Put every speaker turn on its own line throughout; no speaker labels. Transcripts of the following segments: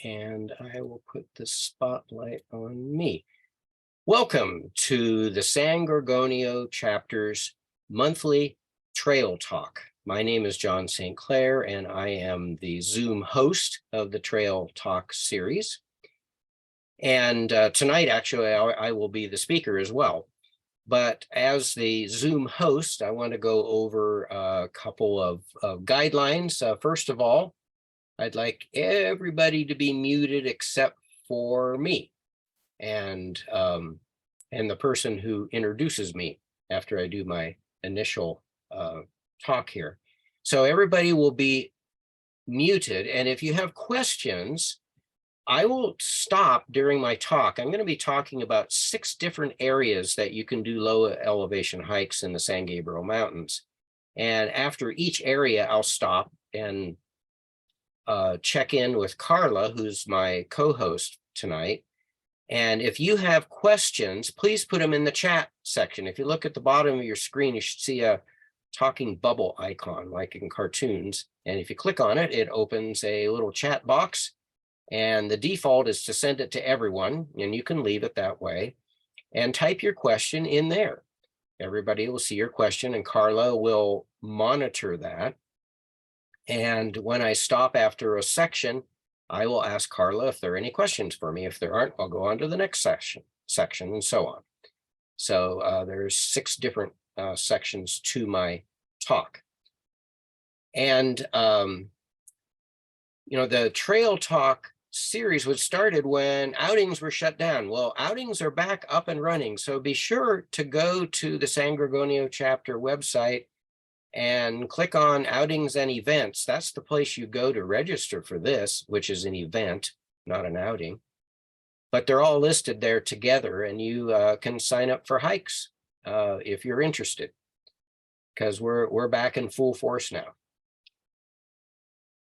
and I will put the spotlight on me. Welcome to the San Gorgonio chapter's monthly trail talk. My name is John St. Clair, and I am the Zoom host of the Trail Talk series. And tonight, actually, I will be the speaker as well. But as the Zoom host, I want to go over a couple of guidelines. First of all, I'd like everybody to be muted except for me and the person who introduces me after I do my initial talk here. So everybody will be muted, and if you have questions, I will stop during my talk. I'm going to be talking about 6 different areas that you can do low elevation hikes in the San Gabriel Mountains. And after each area, I'll stop and check in with Carla, who's my co-host tonight. And if you have questions, please put them in the chat section. If you look at the bottom of your screen, you should see a talking bubble icon like in cartoons. And if you click on it, it opens a little chat box. And the default is to send it to everyone, and you can leave it that way. And type your question in there. Everybody will see your question, and Carla will monitor that. And when I stop after a section, I will ask Carla if there are any questions for me. If there aren't, I'll go on to the next section and so on. So there's 6 different sections to my talk. And, the Trail Talk series was started when outings were shut down. Well, outings are back up and running. So be sure to go to the San Gorgonio chapter website and click on outings and events. That's the place you go to register for this, which is an event, not an outing. But they're all listed there together, and you can sign up for hikes if you're interested, because we're back in full force now.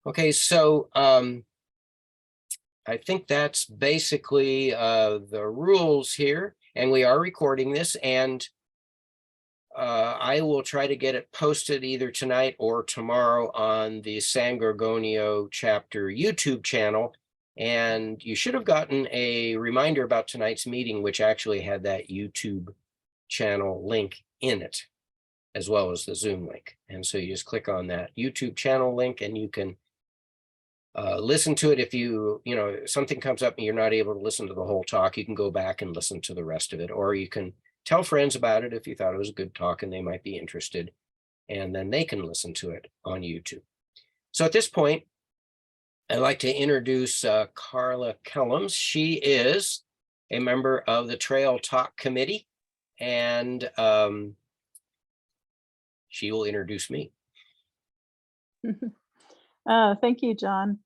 Okay, so I think that's basically the rules here, and we are recording this, and I will try to get it posted either tonight or tomorrow on the San Gorgonio chapter YouTube channel. And you should have gotten a reminder about tonight's meeting, which actually had that YouTube channel link in it, as well as the Zoom link. And so you just click on that YouTube channel link, and you can listen to it. If something comes up and you're not able to listen to the whole talk, you can go back and listen to the rest of it, or you can tell friends about it if you thought it was a good talk and they might be interested, and then they can listen to it on YouTube. So at this point, I'd like to introduce Carla Kellums. She is a member of the Trail Talk Committee, and she will introduce me.
Thank you, John.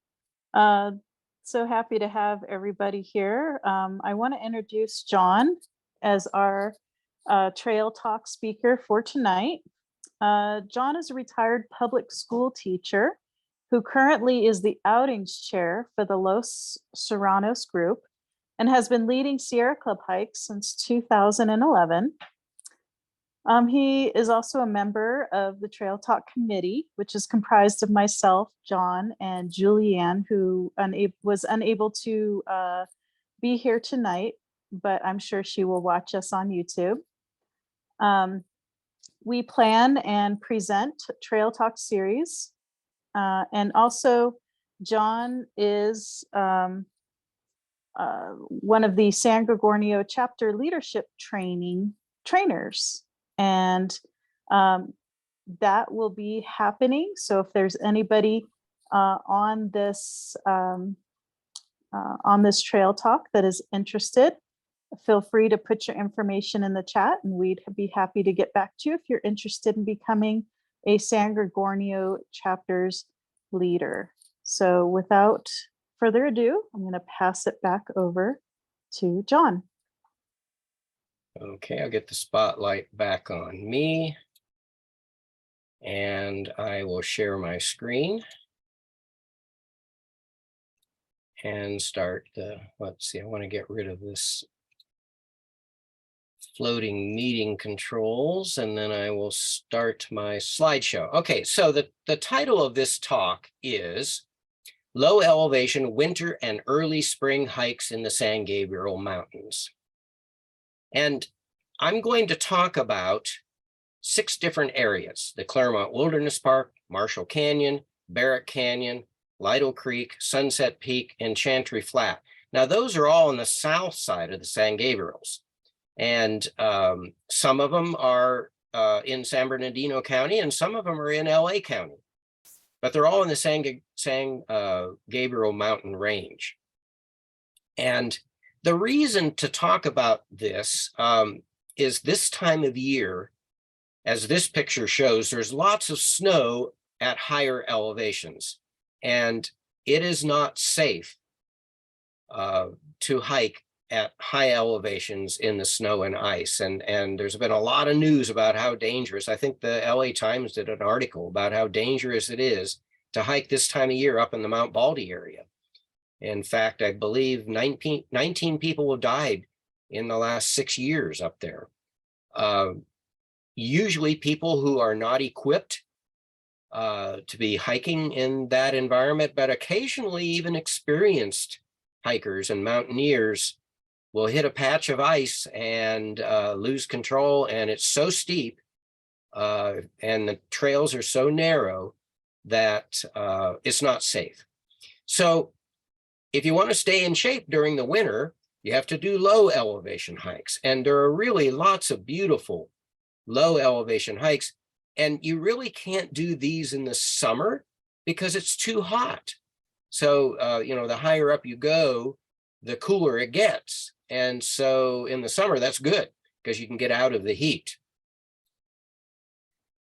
So happy to have everybody here. I want to introduce John as our Trail Talk speaker for tonight. John is a retired public school teacher who currently is the Outings Chair for the Los Serranos Group and has been leading Sierra Club hikes since 2011. He is also a member of the Trail Talk Committee, which is comprised of myself, John, and Julianne, who was unable to be here tonight, but I'm sure she will watch us on YouTube. We plan and present Trail Talk series. And also, John is one of the San Gorgonio chapter leadership trainers. And that will be happening. So if there's anybody on this Trail Talk that is interested, feel free to put your information in the chat, and we'd be happy to get back to you if you're interested in becoming a San Gorgonio chapter's leader. So without further ado, I'm going to pass it back over to John.
Okay, I'll get the spotlight back on me, and I will share my screen and start let's see, I want to get rid of this floating meeting controls, and then I will start my slideshow. Okay, so the title of this talk is low elevation winter and early spring hikes in the San Gabriel Mountains. And I'm going to talk about 6 different areas: the Claremont Wilderness Park, Marshall Canyon, Barrett Canyon, Lytle Creek, Sunset Peak, and Chantry Flat. Now, those are all on the south side of the San Gabriels. And some of them are in San Bernardino County, and some of them are in LA County. But they're all in the San Gabriel Mountain range. And the reason to talk about this is this time of year, as this picture shows, there's lots of snow at higher elevations, and it is not safe to hike at high elevations in the snow and ice. And there's been a lot of news about how dangerous. I think the LA Times did an article about how dangerous it is to hike this time of year up in the Mount Baldy area. In fact, I believe 19 people have died in the last 6 years up there. Usually people who are not equipped to be hiking in that environment, but occasionally even experienced hikers and mountaineers will hit a patch of ice and lose control, and it's so steep and the trails are so narrow that it's not safe. So if you want to stay in shape during the winter, you have to do low elevation hikes, and there are really lots of beautiful low elevation hikes, and you really can't do these in the summer because it's too hot. So you know, the higher up you go, the cooler it gets. And so in the summer, that's good because you can get out of the heat.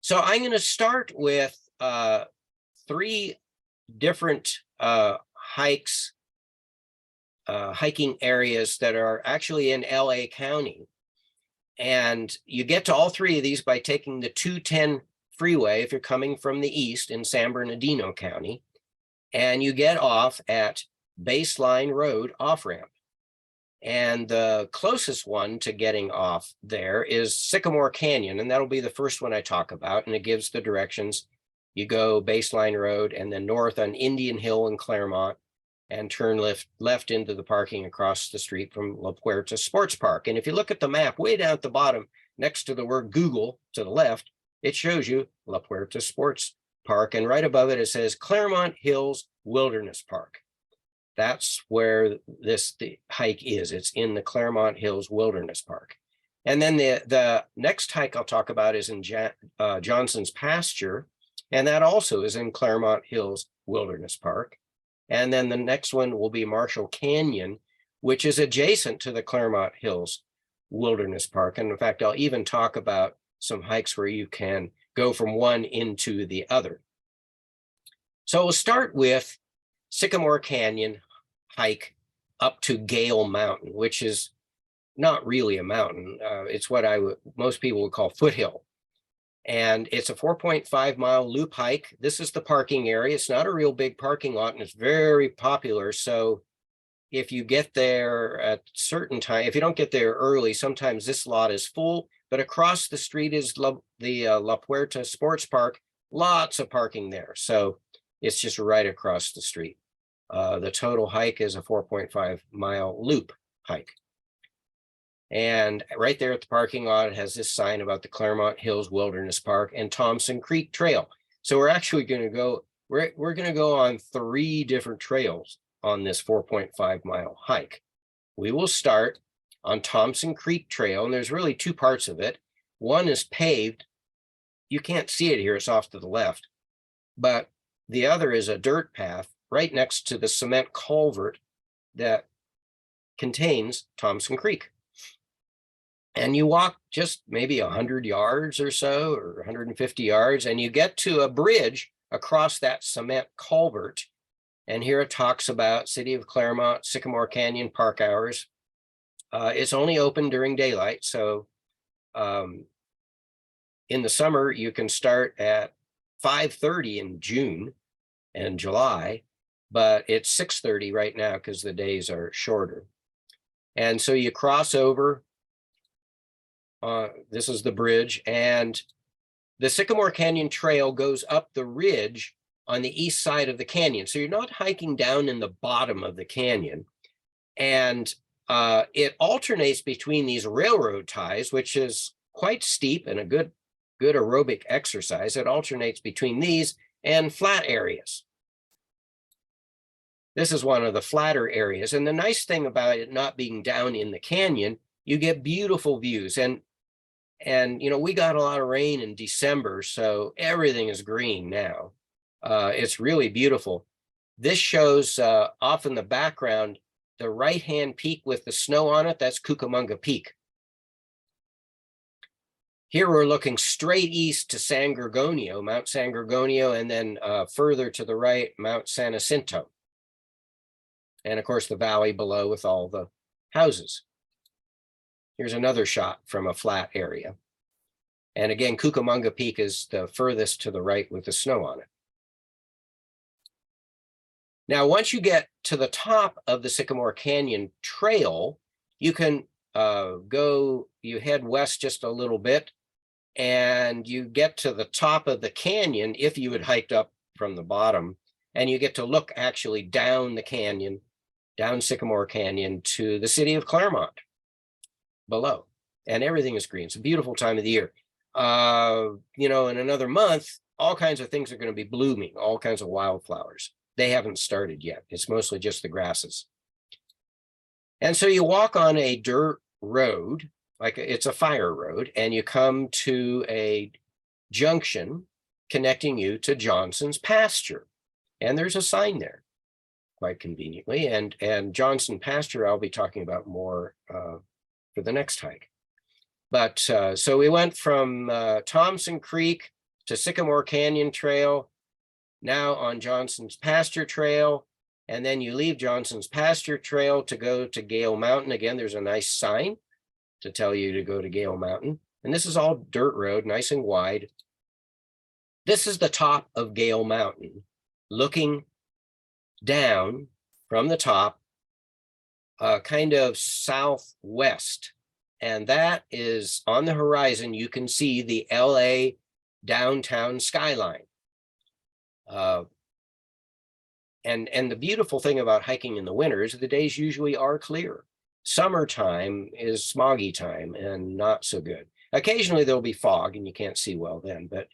So I'm going to start with 3 different hiking areas that are actually in LA County. And you get to all 3 of these by taking the 210 freeway if you're coming from the east in San Bernardino County. And you get off at Baseline Road off-ramp. And the closest one to getting off there is Sycamore Canyon, and that'll be the first one I talk about, and it gives the directions. You go Baseline Road and then north on Indian Hill in Claremont and turn left into the parking across the street from La Puerta Sports Park. And if you look at the map way down at the bottom, next to the word Google to the left, it shows you La Puerta Sports Park, and right above it, it says Claremont Hills Wilderness Park. That's where the hike is. It's in the Claremont Hills Wilderness Park. And then the next hike I'll talk about is in Johnson's Pasture, and that also is in Claremont Hills Wilderness Park. And then the next one will be Marshall Canyon, which is adjacent to the Claremont Hills Wilderness Park. And in fact, I'll even talk about some hikes where you can go from one into the other. So we'll start with Sycamore Canyon hike up to Gale Mountain, which is not really a mountain. It's what most people would call foothill. And it's a 4.5 mile loop hike. This is the parking area. It's not a real big parking lot, and it's very popular. So if you get there at certain time, if you don't get there early, sometimes this lot is full, but across the street is the La Puerta Sports Park, lots of parking there. So it's just right across the street. The total hike is a 4.5 mile loop hike. And right there at the parking lot, it has this sign about the Claremont Hills Wilderness Park and Thompson Creek Trail. So we're actually going to go, we're going to go on 3 different trails on this 4.5 mile hike. We will start on Thompson Creek Trail, and there's really 2 parts of it. One is paved. You can't see it here, it's off to the left, but the other is a dirt path right next to the cement culvert that contains Thompson Creek. And you walk just maybe 100 yards or so, or 150 yards, and you get to a bridge across that cement culvert. And here it talks about City of Claremont, Sycamore Canyon park hours. It's only open during daylight. So in the summer, you can start at 5:30 in June and July, but it's 6:30 right now because the days are shorter. And so you cross over. This is the bridge, and the Sycamore Canyon Trail goes up the ridge on the east side of the canyon. So you're not hiking down in the bottom of the canyon. And it alternates between these railroad ties, which is quite steep and a good aerobic exercise. It alternates between these and flat areas. This is one of the flatter areas. And the nice thing about it not being down in the canyon, you get beautiful views. And you know, we got a lot of rain in December, so everything is green now. It's really beautiful. This shows off in the background, the right-hand peak with the snow on it, that's Cucamonga Peak. Here we're looking straight east to San Gorgonio, Mount San Gorgonio, and then further to the right, Mount San Jacinto. And of course, the valley below with all the houses. Here's another shot from a flat area. And again, Cucamonga Peak is the furthest to the right with the snow on it. Now, once you get to the top of the Sycamore Canyon Trail, you can you head west just a little bit, and you get to the top of the canyon if you had hiked up from the bottom, and you get to look actually down the canyon, down Sycamore Canyon to the city of Claremont below, and everything is green. It's a beautiful time of the year. You know, in another month, all kinds of things are going to be blooming, all kinds of wildflowers. They haven't started yet. It's mostly just the grasses. And so you walk on a dirt road, like it's a fire road, and you come to a junction connecting you to Johnson's pasture. And there's a sign there, quite conveniently. And Johnson pasture, I'll be talking about more for the next hike. But so we went from Thompson Creek to Sycamore Canyon Trail, now on Johnson's Pasture Trail, and then you leave Johnson's Pasture Trail to go to Gale Mountain. Again, there's a nice sign to tell you to go to Gale Mountain. And this is all dirt road, nice and wide. This is the top of Gale Mountain, looking down from the top, kind of southwest. And that is on the horizon. You can see the LA downtown skyline. And the beautiful thing about hiking in the winter is the days usually are clear. Summertime is smoggy time and not so good. Occasionally there'll be fog and you can't see well then, but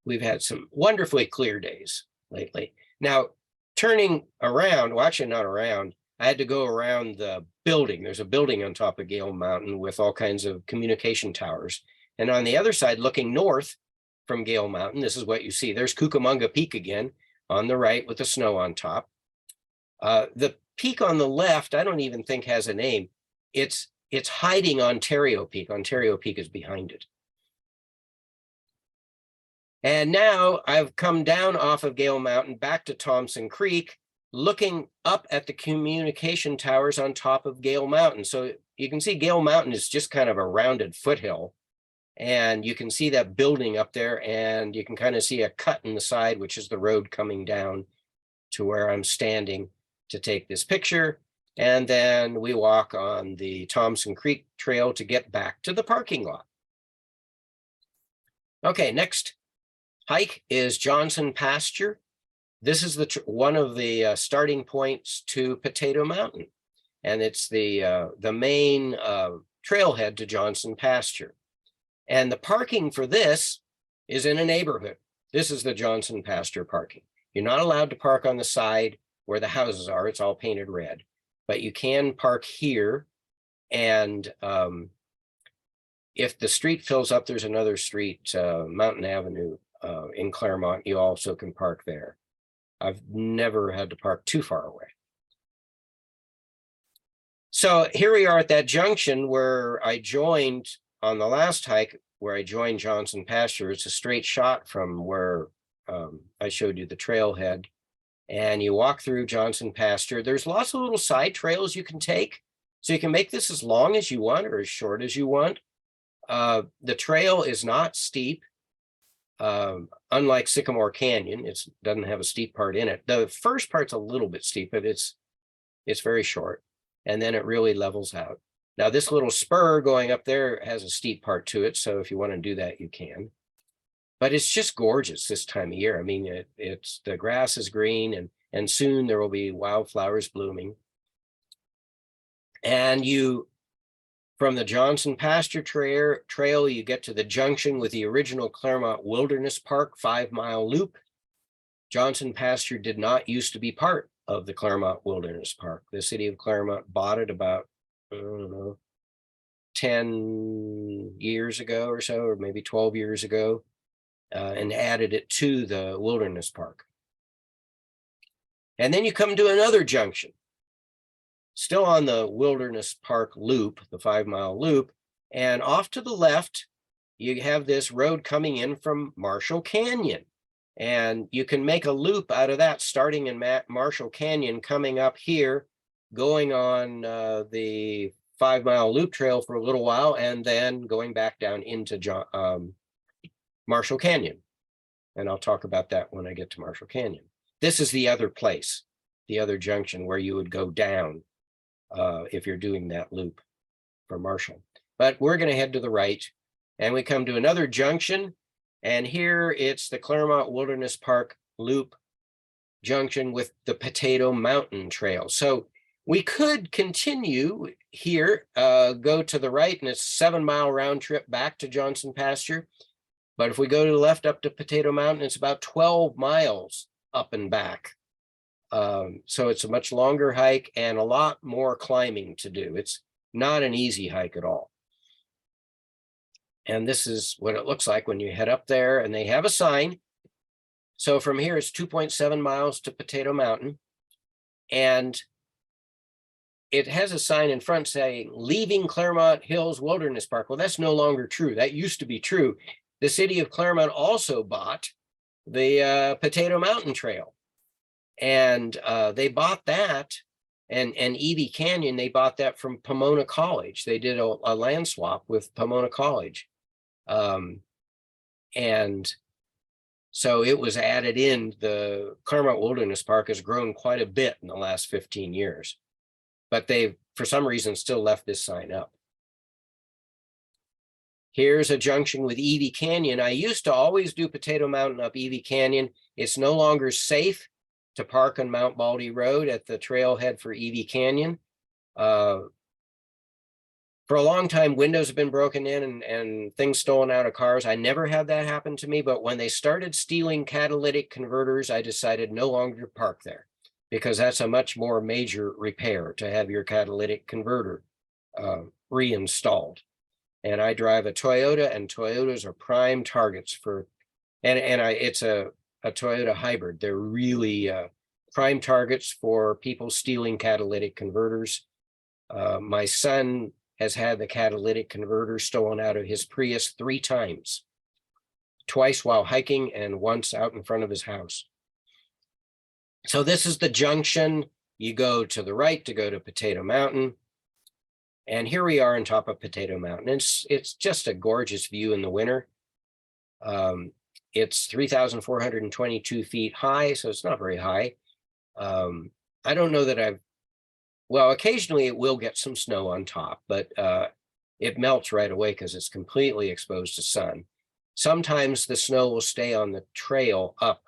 we've had some wonderfully clear days lately. Now, turning around, well, actually not around, I had to go around the building. There's a building on top of Gale Mountain with all kinds of communication towers. And on the other side, looking north from Gale Mountain, this is what you see. There's Cucamonga Peak again on the right with the snow on top. The peak on the left, I don't even think has a name. It's hiding Ontario Peak. Ontario Peak is behind it. And now I've come down off of Gale Mountain back to Thompson Creek, looking up at the communication towers on top of Gale Mountain. So you can see Gale Mountain is just kind of a rounded foothill. And you can see that building up there, and you can kind of see a cut in the side, which is the road coming down to where I'm standing to take this picture. And then we walk on the Thompson Creek Trail to get back to the parking lot. Okay, next hike is Johnson Pasture. This is one of the starting points to Potato Mountain, and it's the main trailhead to Johnson Pasture. And the parking for this is in a neighborhood. This is the Johnson Pasture parking. You're not allowed to park on the side where the houses are. It's all painted red, but you can park here. And if the street fills up, there's another street, Mountain Avenue in Claremont. You also can park there. I've never had to park too far away. So here we are at that junction where I joined on the last hike, where I joined Johnson Pasture. It's a straight shot from where I showed you the trailhead. And you walk through Johnson Pasture. There's lots of little side trails you can take. So you can make this as long as you want or as short as you want. The trail is not steep. Unlike Sycamore Canyon, it doesn't have a steep part in it. The first part's a little bit steep, but it's very short. And then it really levels out. Now, this little spur going up there has a steep part to it, so if you want to do that, you can. but it's just gorgeous this time of year. I mean, it's the grass is green, and soon there will be wildflowers blooming. And from the Johnson Pasture Trail, you get to the junction with the original Claremont Wilderness Park 5-mile loop. Johnson Pasture did not used to be part of the Claremont Wilderness Park. The city of Claremont bought it about, I don't know, 10 years ago or so, or maybe 12 years ago, and added it to the Wilderness Park. And then you come to another junction, still on the Wilderness Park loop, the 5-mile loop, and off to the left, you have this road coming in from Marshall Canyon. And you can make a loop out of that, starting in Marshall Canyon, coming up here, going on the 5-mile loop trail for a little while, and then going back down into Marshall Canyon. And I'll talk about that when I get to Marshall Canyon. This is the other place, the other junction where you would go down if you're doing that loop for Marshall. But we're going to head to the right, and we come to another junction. And here it's the Claremont Wilderness Park Loop junction with the Potato Mountain Trail. So we could continue here, go to the right, and it's a 7-mile round trip back to Johnson Pasture. But if we go to the left up to Potato Mountain, it's about 12 miles up and back. So it's a much longer hike and a lot more climbing to do. It's not an easy hike at all. And this is what it looks like when you head up there, and they have a sign. So from here, it's 2.7 miles to Potato Mountain. And it has a sign in front saying, leaving Claremont Hills Wilderness Park. Well, that's no longer true. That used to be true. The city of Claremont also bought the Potato Mountain Trail. And they bought that, and Evie Canyon, they bought that from Pomona College. They did a land swap with Pomona College. And so it was added in. The Claremont Wilderness Park has grown quite a bit in the last 15 years, but they've, for some reason, still left this sign up. Here's a junction with Evie Canyon. I used to always do Potato Mountain up Evie Canyon. It's no longer safe to park on Mount Baldy Road at the trailhead for Evie Canyon. For a long time, windows have been broken in and things stolen out of cars. I never had that happen to me, but when they started stealing catalytic converters, I decided no longer to park there, because that's a much more major repair to have your catalytic converter reinstalled. And I drive a Toyota, and Toyotas are prime targets for, it's a Toyota hybrid. They're really prime targets for people stealing catalytic converters. My son has had the catalytic converter stolen out of his Prius 3 times, twice while hiking and once out in front of his house. So this is the junction. You go to the right to go to Potato Mountain. And here we are on top of Potato Mountain. It's just a gorgeous view in the winter. It's 3,422 feet high, so it's not very high. I don't know that well, occasionally it will get some snow on top, but it melts right away because it's completely exposed to sun. Sometimes the snow will stay on the trail up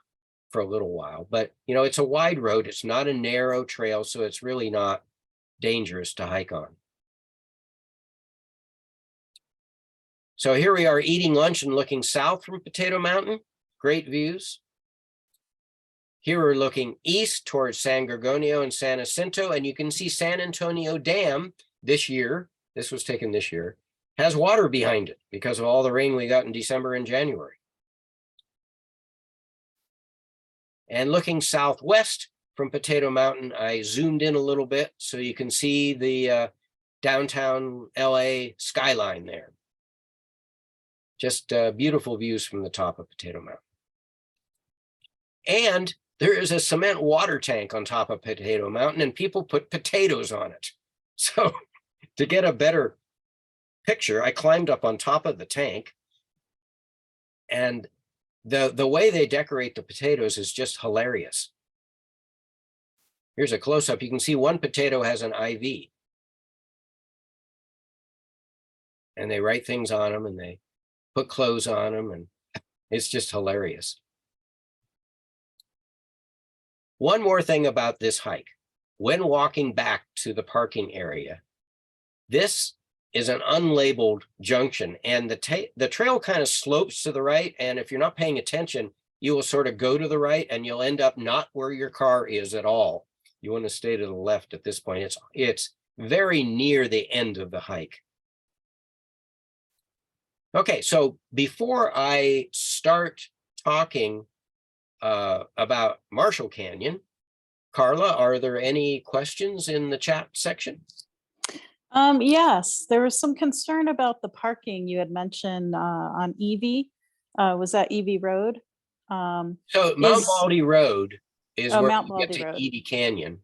for a little while, but you know, it's a wide road. It's not a narrow trail, so it's really not dangerous to hike on. So here we are eating lunch and looking south from Potato Mountain. Great views. Here we're looking east towards San Gorgonio and San Jacinto, and you can see San Antonio Dam this year, this was taken this year, has water behind it because of all the rain we got in December and January. And looking southwest from Potato Mountain, I zoomed in a little bit so you can see the downtown LA skyline there. Just beautiful views from the top of Potato Mountain. And there is a cement water tank on top of Potato Mountain, and people put potatoes on it. So to get a better picture, I climbed up on top of the tank, and the way they decorate the potatoes is just hilarious. Here's a close-up. You can see one potato has an IV, and they write things on them, and they put clothes on them, and It's just hilarious. One more thing about this hike. When walking back to the parking area, this is an unlabeled junction, and the trail kind of slopes to the right. And if you're not paying attention, you will sort of go to the right and you'll end up not where your car is at all. You want to stay to the left at this point. It's very near the end of the hike. Okay, so before I start talking about Marshall Canyon, Carla, are there any questions in the chat section?
Yes, there was some concern about the parking you had mentioned on Evie. Was that Evie Road?
So Mount Baldy Road is where
Mount
you get
Baldy
to
Road.
Edie Canyon.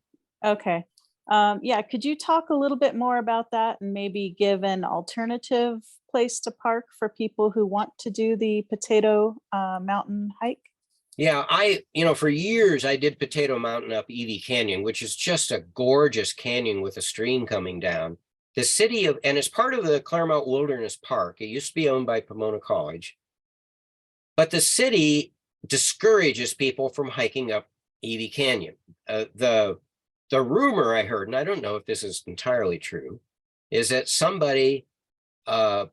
Okay. Yeah, could you talk a little bit more about that and maybe give an alternative place to park for people who want to do the Potato Mountain hike?
Yeah, for years I did Potato Mountain up Edie Canyon, which is just a gorgeous canyon with a stream coming down. The city of, and it's part of the Claremont Wilderness Park. It used to be owned by Pomona College, but the city discourages people from hiking up Edie Canyon. The rumor I heard, and I don't know if this is entirely true, is that somebody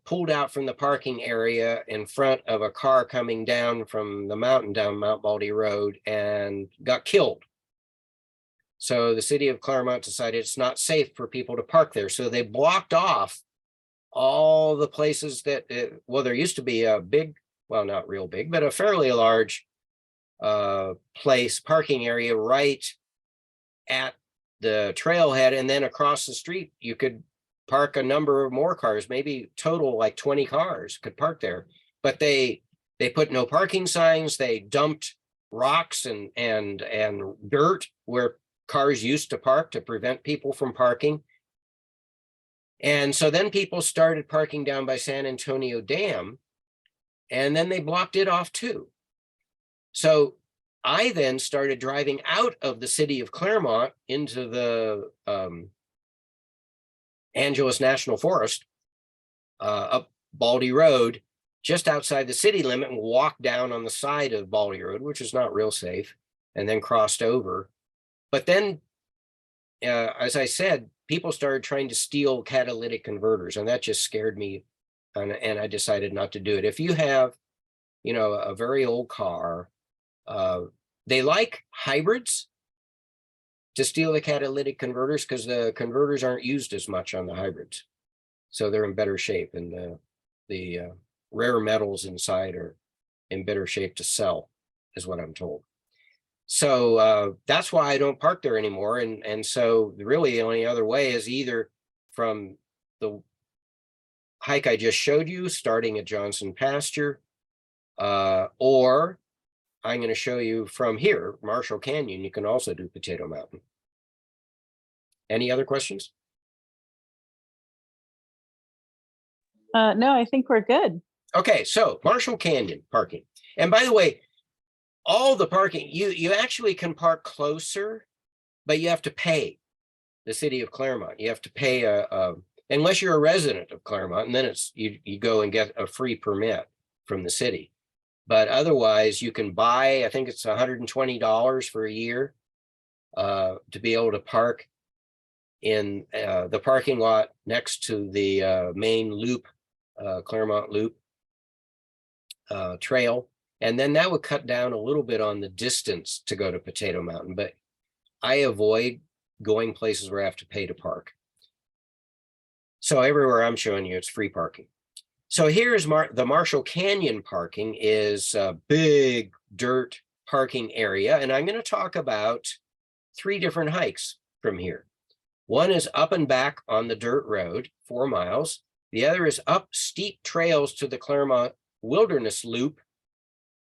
pulled out from the parking area in front of a car coming down from the mountain down Mount Baldy Road and got killed. So the city of Claremont decided it's not safe for people to park there. So they blocked off all the places that, well, there used to be a big, well, not real big, but a fairly large parking area right at the trailhead. And then across the street, you could park a number of more cars, maybe total like 20 cars could park there. But they put no parking signs. They dumped rocks and dirt where cars used to park to prevent people from parking. And so then people started parking down by San Antonio Dam, and then they blocked it off too. So I then started driving out of the city of Claremont into the Angeles National Forest, up Baldy Road, just outside the city limit, and walked down on the side of Baldy Road, which is not real safe, and then crossed over. But then, as I said, people started trying to steal catalytic converters, and that just scared me, and I decided not to do it. If you have, a very old car, they like hybrids to steal the catalytic converters because the converters aren't used as much on the hybrids. So they're in better shape, and the rare metals inside are in better shape to sell, is what I'm told. So that's why I don't park there anymore. And so really the only other way is either from the hike I just showed you, starting at Johnson Pasture, or I'm going to show you from here, Marshall Canyon. You can also do Potato Mountain. Any other questions?
No, I think we're good.
Okay, so Marshall Canyon parking. And by the way, all the parking, you actually can park closer, but you have to pay the city of Claremont. You have to pay unless you're a resident of Claremont, and then it's you go and get a free permit from the city. But otherwise, you can buy, I think it's $120 for a year to be able to park in the parking lot next to the main loop, Claremont Loop trail. And then that would cut down a little bit on the distance to go to Potato Mountain, but I avoid going places where I have to pay to park. So everywhere I'm showing you, it's free parking. So here's the Marshall Canyon parking is a big dirt parking area. And I'm going to talk about 3 different hikes from here. One is up and back on the dirt road, 4 miles. The other is up steep trails to the Claremont Wilderness Loop.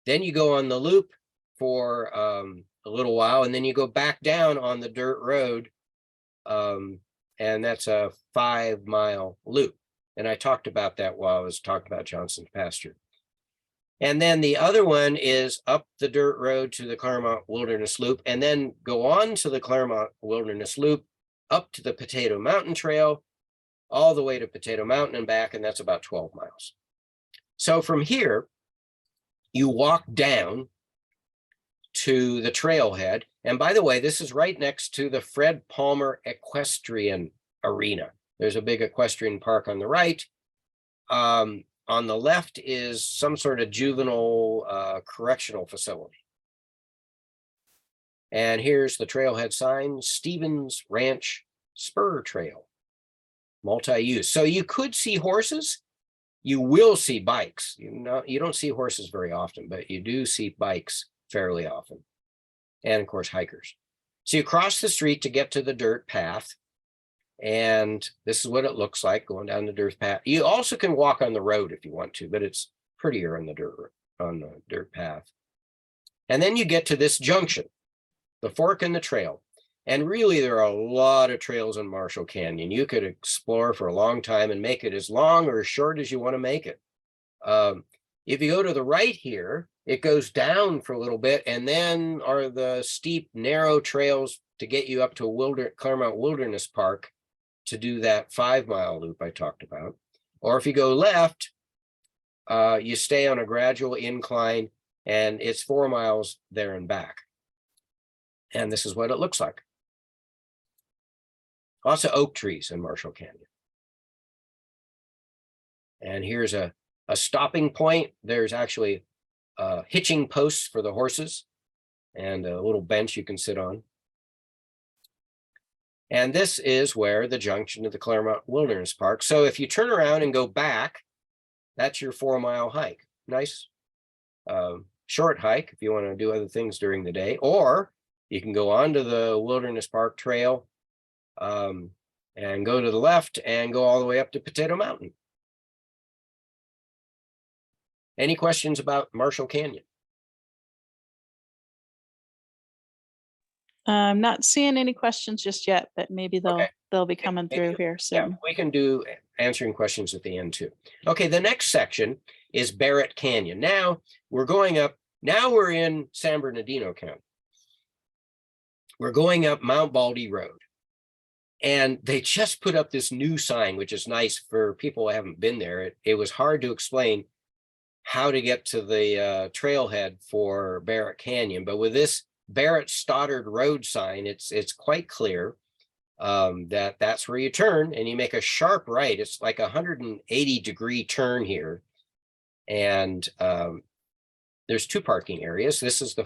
Then you go on the loop for a little while, and then you go back down on the dirt road. And that's a 5-mile loop. And I talked about that while I was talking about Johnson Pasture. And then the other one is up the dirt road to the Claremont Wilderness Loop, and then go on to the Claremont Wilderness Loop, up to the Potato Mountain Trail, all the way to Potato Mountain and back, and that's about 12 miles. So from here, you walk down to the trailhead. And by the way, this is right next to the Fred Palmer Equestrian Arena. There's a big equestrian park on the right. On the left is some sort of juvenile correctional facility. And here's the trailhead sign, Stevens Ranch Spur Trail, multi-use. So you could see horses. You will see bikes. You don't see horses very often, but you do see bikes fairly often. And of course, hikers. So you cross the street to get to the dirt path. And this is what it looks like going down the dirt path. You also can walk on the road if you want to, but it's prettier on the dirt path. And then you get to this junction, the fork in the trail. And really, there are a lot of trails in Marshall Canyon. You could explore for a long time and make it as long or as short as you want to make it. If you go to the right here, it goes down for a little bit, and then are the steep, narrow trails to get you up to Claremont Wilderness Park to do that 5-mile loop I talked about. Or if you go left, you stay on a gradual incline, and it's 4 miles there and back. And this is what it looks like. Lots of oak trees in Marshall Canyon. And here's a stopping point. There's actually hitching posts for the horses and a little bench you can sit on. And this is where the junction of the Claremont Wilderness Park. So if you turn around and go back, that's your 4-mile hike. Nice short hike if you want to do other things during the day, or you can go onto the Wilderness Park Trail and go to the left and go all the way up to Potato Mountain. Any questions about Marshall Canyon?
I'm not seeing any questions just yet, but maybe they'll be coming through here soon.
Yeah, we can do answering questions at the end too. Okay, the next section is Barrett Canyon. Now we're going up. Now we're in San Bernardino County. We're going up Mount Baldy Road. And they just put up this new sign, which is nice for people who haven't been there. It was hard to explain how to get to the trailhead for Barrett Canyon. But with this Barrett Stoddard Road sign, it's quite clear that that's where you turn and you make a sharp right. It's like a 180-degree turn here. And there's 2 parking areas. This is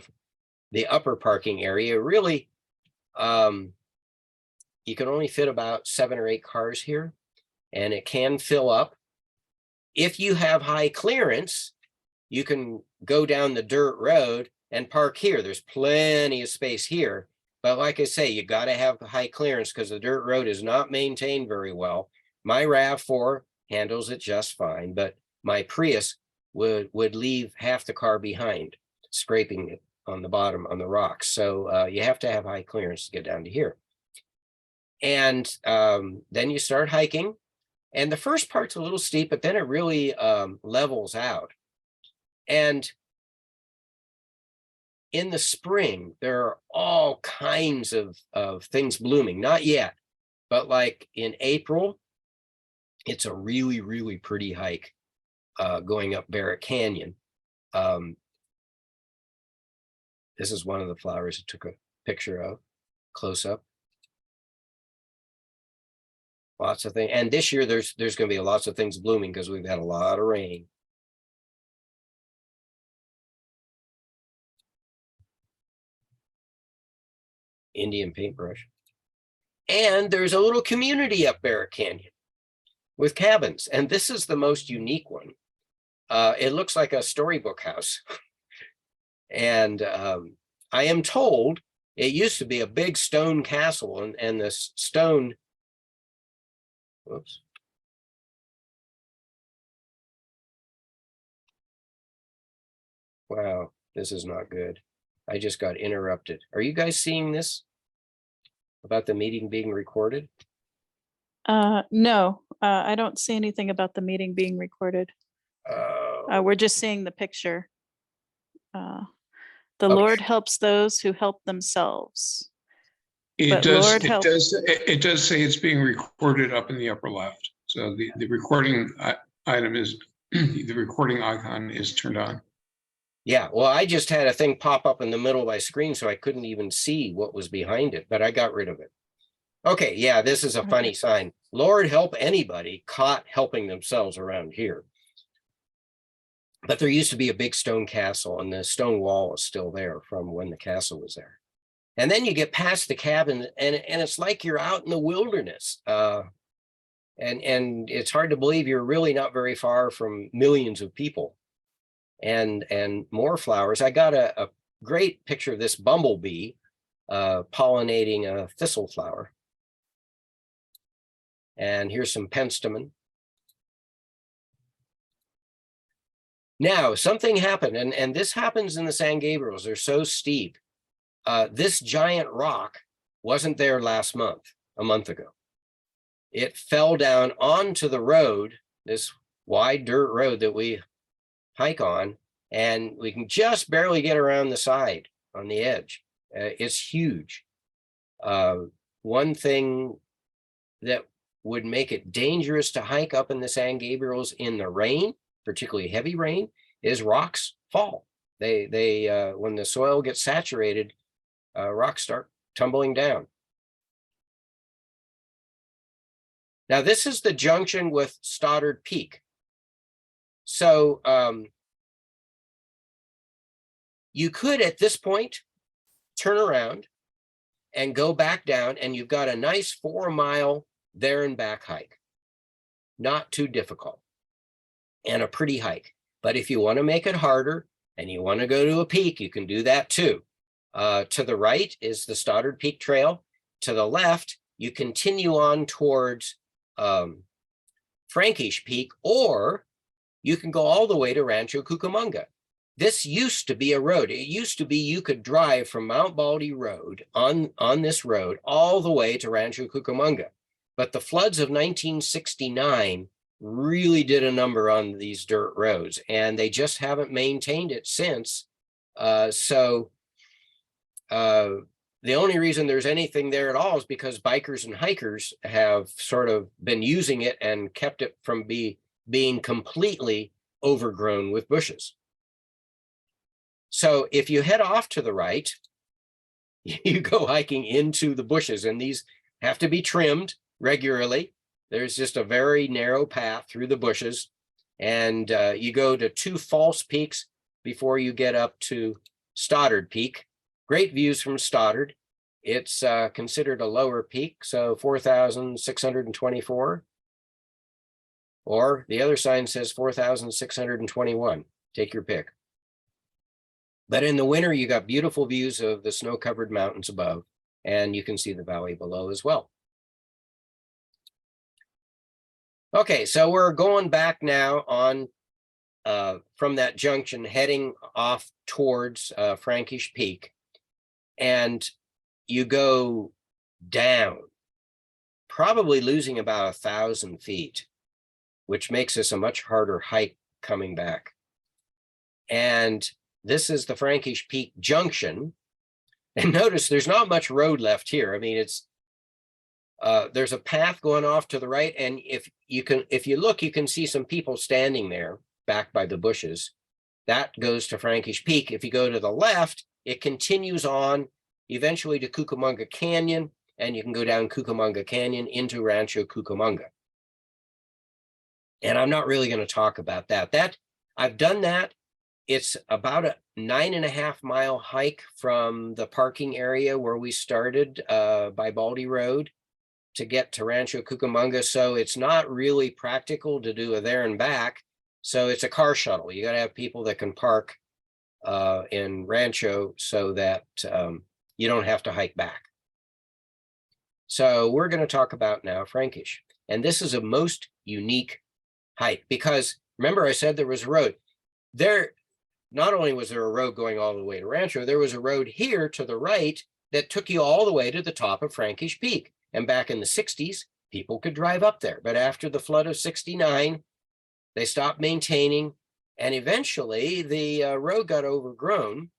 the upper parking area. Really, you can only fit about 7 or 8 cars here, and it can fill up. If you have high clearance, you can go down the dirt road and park here. There's plenty of space here. But like I say, you got to have high clearance because the dirt road is not maintained very well. My RAV4 handles it just fine, but my Prius would leave half the car behind, scraping it on the bottom on the rocks. So you have to have high clearance to get down to here. And then you start hiking. And the first part's a little steep, but then it really levels out. And in the spring, there are all kinds of things blooming. Not yet, but like in April, it's a really, really pretty hike going up Barrett Canyon. This is one of the flowers I took a picture of close up. Lots of things. And this year, there's going to be lots of things blooming because we've had a lot of rain. Indian paintbrush. And there's a little community up Barrett Canyon with cabins. And this is the most unique one. It looks like a storybook house. And I am told it used to be a big stone castle, and this stone, whoops. Wow, this is not good. I just got interrupted. Are you guys seeing this about the meeting being recorded?
No, I don't see anything about the meeting being recorded. We're just seeing the picture. The
Okay.
Lord helps those who help themselves.
It does say it's being recorded up in the upper left. So the recording item is, the recording icon is turned on.
Yeah, well, I just had a thing pop up in the middle of my screen, so I couldn't even see what was behind it, but I got rid of it. Okay, yeah, this is a funny sign. Lord help anybody caught helping themselves around here. But there used to be a big stone castle, and the stone wall is still there from when the castle was there. And then you get past the cabin, and it's like you're out in the wilderness. And it's hard to believe you're really not very far from millions of people and more flowers. I got a great picture of this bumblebee pollinating a thistle flower. And here's some penstemon. Now, something happened, and this happens in the San Gabriels. They're so steep. This giant rock wasn't there last month, a month ago. It fell down onto the road, this wide dirt road that we hike on, and we can just barely get around the side on the edge. It's huge. One thing that would make it dangerous to hike up in the San Gabriels in the rain, particularly heavy rain, is rocks fall. They when the soil gets saturated, rocks start tumbling down. Now, this is the junction with Stoddard Peak. So you could, at this point, turn around and go back down, and you've got a nice 4-mile there and back hike. Not too difficult, and a pretty hike. But if you want to make it harder and you want to go to a peak, you can do that too. To the right is the Stoddard Peak Trail. To the left, you continue on towards Frankish Peak, or you can go all the way to Rancho Cucamonga. This used to be a road. It used to be you could drive from Mount Baldy Road on this road all the way to Rancho Cucamonga. But the floods of 1969 really did a number on these dirt roads, and they just haven't maintained it since. The only reason there's anything there at all is because bikers and hikers have sort of been using it and kept it from being completely overgrown with bushes. So if you head off to the right, you go hiking into the bushes, and these have to be trimmed regularly. There's just a very narrow path through the bushes, and you go to 2 false peaks before you get up to Stoddard Peak. Great views from Stoddard. It's considered a lower peak, so 4,624. Or the other sign says 4,621. Take your pick. But in the winter, you got beautiful views of the snow-covered mountains above, and you can see the valley below as well. Okay, so we're going back now on from that junction, heading off towards Frankish Peak, and you go down, probably losing about 1,000 feet, which makes this a much harder hike coming back. And this is the Frankish Peak Junction. And notice there's not much road left here. I mean, it's there's a path going off to the right, and if you look, you can see some people standing there back by the bushes. That goes to Frankish Peak. If you go to the left, it continues on eventually to Cucamonga Canyon, and you can go down Cucamonga Canyon into Rancho Cucamonga. And I'm not really going to talk about that. I've done that. It's about a 9.5-mile hike from the parking area where we started by Baldy Road to get to Rancho Cucamonga. So it's not really practical to do a there and back. So it's a car shuttle. You got to have people that can park in Rancho so that you don't have to hike back. So we're going to talk about now Frankish. And this is a most unique hike because remember I said there was a road. There, not only was there a road going all the way to Rancho, there was a road here to the right that took you all the way to the top of Frankish Peak. And back in the 60s, people could drive up there. But after the flood of 69, they stopped maintaining. And eventually the road got overgrown.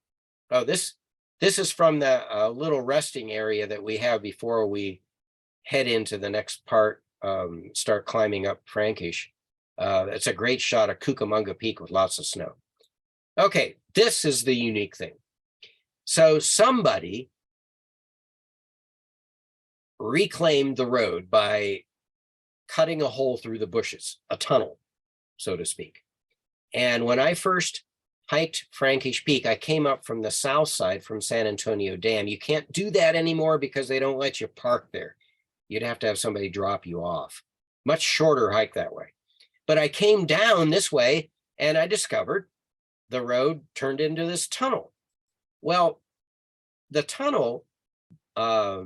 Oh, this is from the little resting area that we have before we head into the next part, start climbing up Frankish. It's a great shot of Cucamonga Peak with lots of snow. Okay, this is the unique thing. So somebody reclaimed the road by cutting a hole through the bushes, a tunnel, so to speak. And when I first hiked Frankish Peak, I came up from the south side from San Antonio Dam. You can't do that anymore because they don't let you park there. You'd have to have somebody drop you off. Much shorter hike that way. But I came down this way and I discovered the road turned into this tunnel. Well, the tunnel, I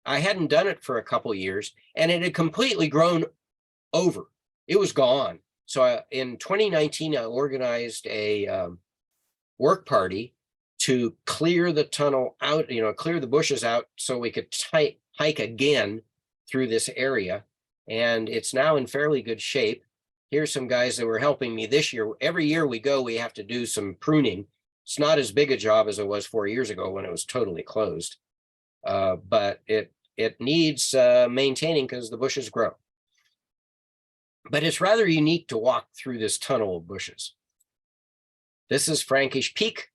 hadn't done it for a couple years and it had completely grown over. It was gone. So in 2019, I organized a work party to clear the tunnel out, clear the bushes out so we could hike again through this area. And it's now in fairly good shape. Here's some guys that were helping me this year. Every year we go, we have to do some pruning. It's not as big a job as it was 4 years ago when it was totally closed. But it needs maintaining because the bushes grow. But it's rather unique to walk through this tunnel of bushes. This is Frankish Peak.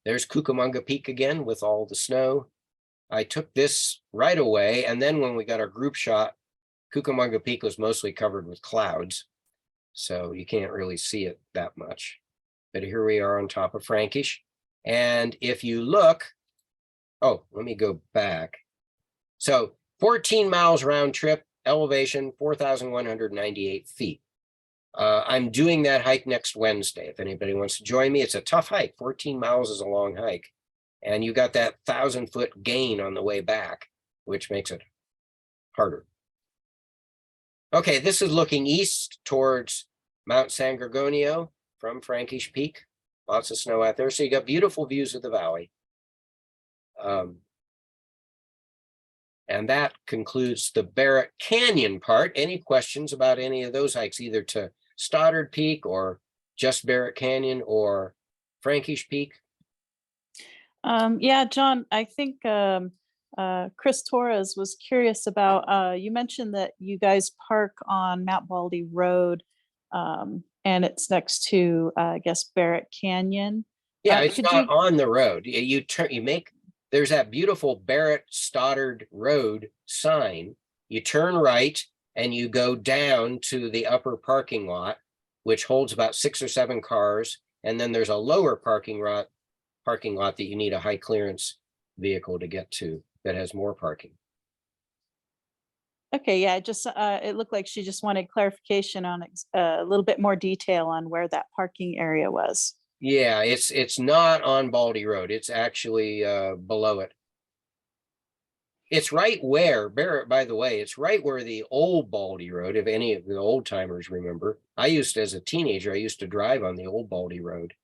There's Cucamonga Peak again with all the snow. I took this right away. And then when we got our group shot, Cucamonga Peak was mostly covered with clouds. So you can't really see it that much. But here we are on top of Frankish. And if you look, oh, let me go back. So 14 miles round trip, elevation 4,198 feet. I'm doing that hike next Wednesday. If anybody wants to join me, it's a tough hike. 14 miles is a long hike. And you got that 1,000-foot gain on the way back, which makes it harder. Okay, this is looking east towards Mount San Gorgonio from Frankish Peak. Lots of snow out there. So you got beautiful views of the valley. And that concludes the Barrett Canyon part. Any questions about any of those hikes, either to Stoddard Peak or just Barrett Canyon or Frankish Peak?
Yeah, John, I think Chris Torres was curious about, you mentioned that you guys park on Mount Baldy Road and it's next to, I guess, Barrett Canyon.
Yeah, it's not on the road. There's that beautiful Barrett Stoddard Road sign. You turn right and you go down to the upper parking lot, which holds about 6 or 7 cars. And then there's a lower parking lot that you need a high clearance vehicle to get to that has more parking.
Okay, yeah, just it looked like she just wanted clarification on a little bit more detail on where that parking area was.
Yeah, it's not on Baldy Road. It's actually below it. It's right where, Barrett, by the way, it's right where the old Baldy Road, if any of the old timers remember. As a teenager, I used to drive on the old Baldy Road.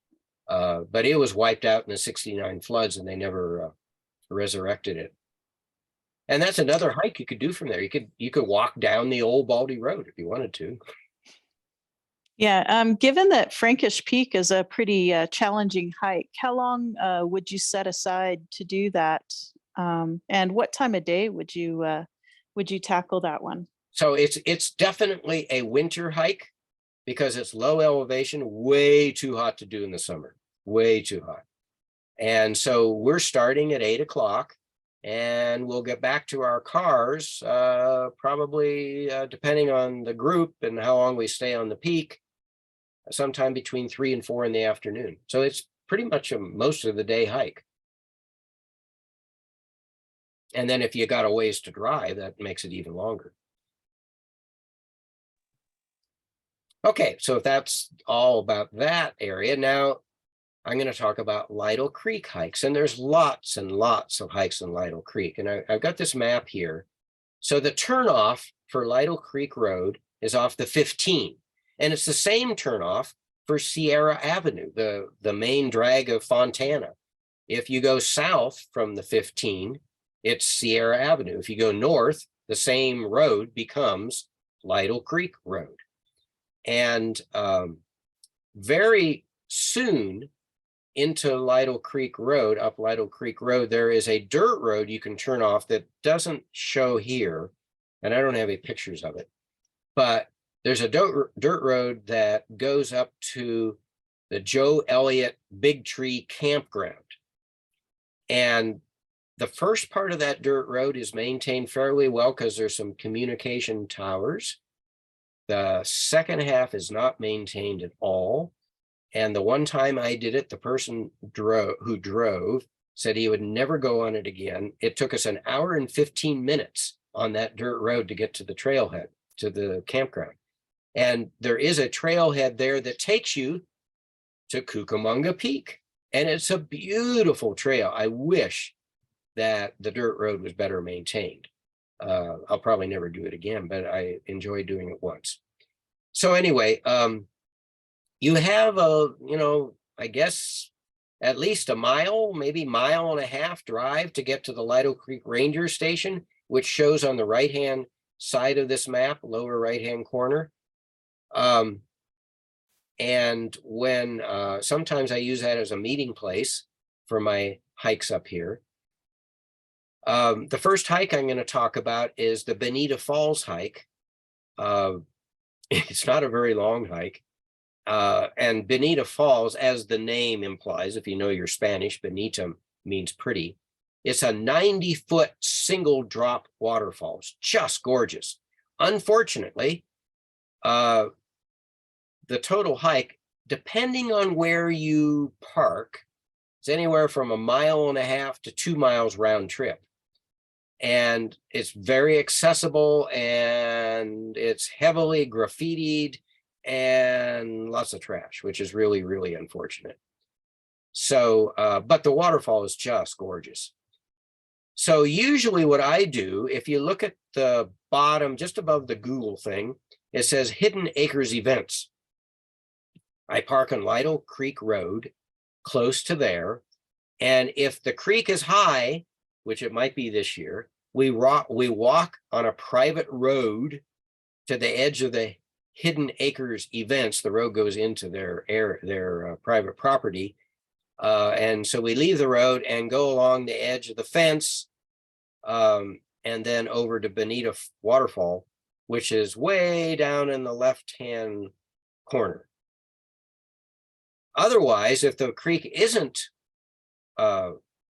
But it was wiped out in the '69 floods and they never resurrected it. And that's another hike you could do from there. You could walk down the old Baldy Road if you wanted to.
Yeah, given that Frankish Peak is a pretty challenging hike, how long would you set aside to do that? And what time of day would you tackle that one?
So it's definitely a winter hike because it's low elevation, way too hot to do in the summer, way too hot. And so we're starting at 8 o'clock and we'll get back to our cars, probably depending on the group and how long we stay on the peak, sometime between 3 and 4 in the afternoon. So it's pretty much a most of the day hike. And then if you got a ways to drive, that makes it even longer. Okay, so if that's all about that area, now I'm going to talk about Lytle Creek hikes. And there's lots and lots of hikes in Lytle Creek. And I've got this map here. So the turnoff for Lytle Creek Road is off the 15. And it's the same turnoff for Sierra Avenue, the main drag of Fontana. If you go south from the 15, it's Sierra Avenue. If you go north, the same road becomes Lytle Creek Road. And very soon into Lytle Creek Road, up Lytle Creek Road, there is a dirt road you can turn off that doesn't show here. And I don't have any pictures of it, but there's a dirt road that goes up to the Joe Elliott Big Tree Campground. And the first part of that dirt road is maintained fairly well because there's some communication towers. The second half is not maintained at all. And the one time I did it, the person who drove said he would never go on it again. It took us an hour and 15 minutes on that dirt road to get to the trailhead, to the campground. And there is a trailhead there that takes you to Cucamonga Peak. And it's a beautiful trail. I wish that the dirt road was better maintained. I'll probably never do it again, but I enjoyed doing it once. So anyway, you have I guess at least a mile, maybe mile and a half drive to get to the Lido Creek Ranger Station, which shows on the right-hand side of this map, lower right-hand corner. And when sometimes I use that as a meeting place for my hikes up here. The first hike I'm going to talk about is the Bonita Falls hike. It's not a very long hike. And Bonita Falls, as the name implies, if you know your Spanish, bonita means pretty. It's a 90-foot single drop waterfall. It's just gorgeous. Unfortunately, the total hike, depending on where you park, is anywhere from 1.5 miles to 2 miles round trip. And it's very accessible and it's heavily graffitied and lots of trash, which is really, really unfortunate. So, but the waterfall is just gorgeous. So usually what I do, if you look at the bottom, just above the Google thing, it says Hidden Acres Events. I park on Lido Creek Road, close to there. And if the creek is high, which it might be this year, we walk on a private road to the edge of the Hidden Acres Events. The road goes into their private property. And so we leave the road and go along the edge of the fence and then over to Bonita Waterfall, which is way down in the left-hand corner. Otherwise, if the creek isn't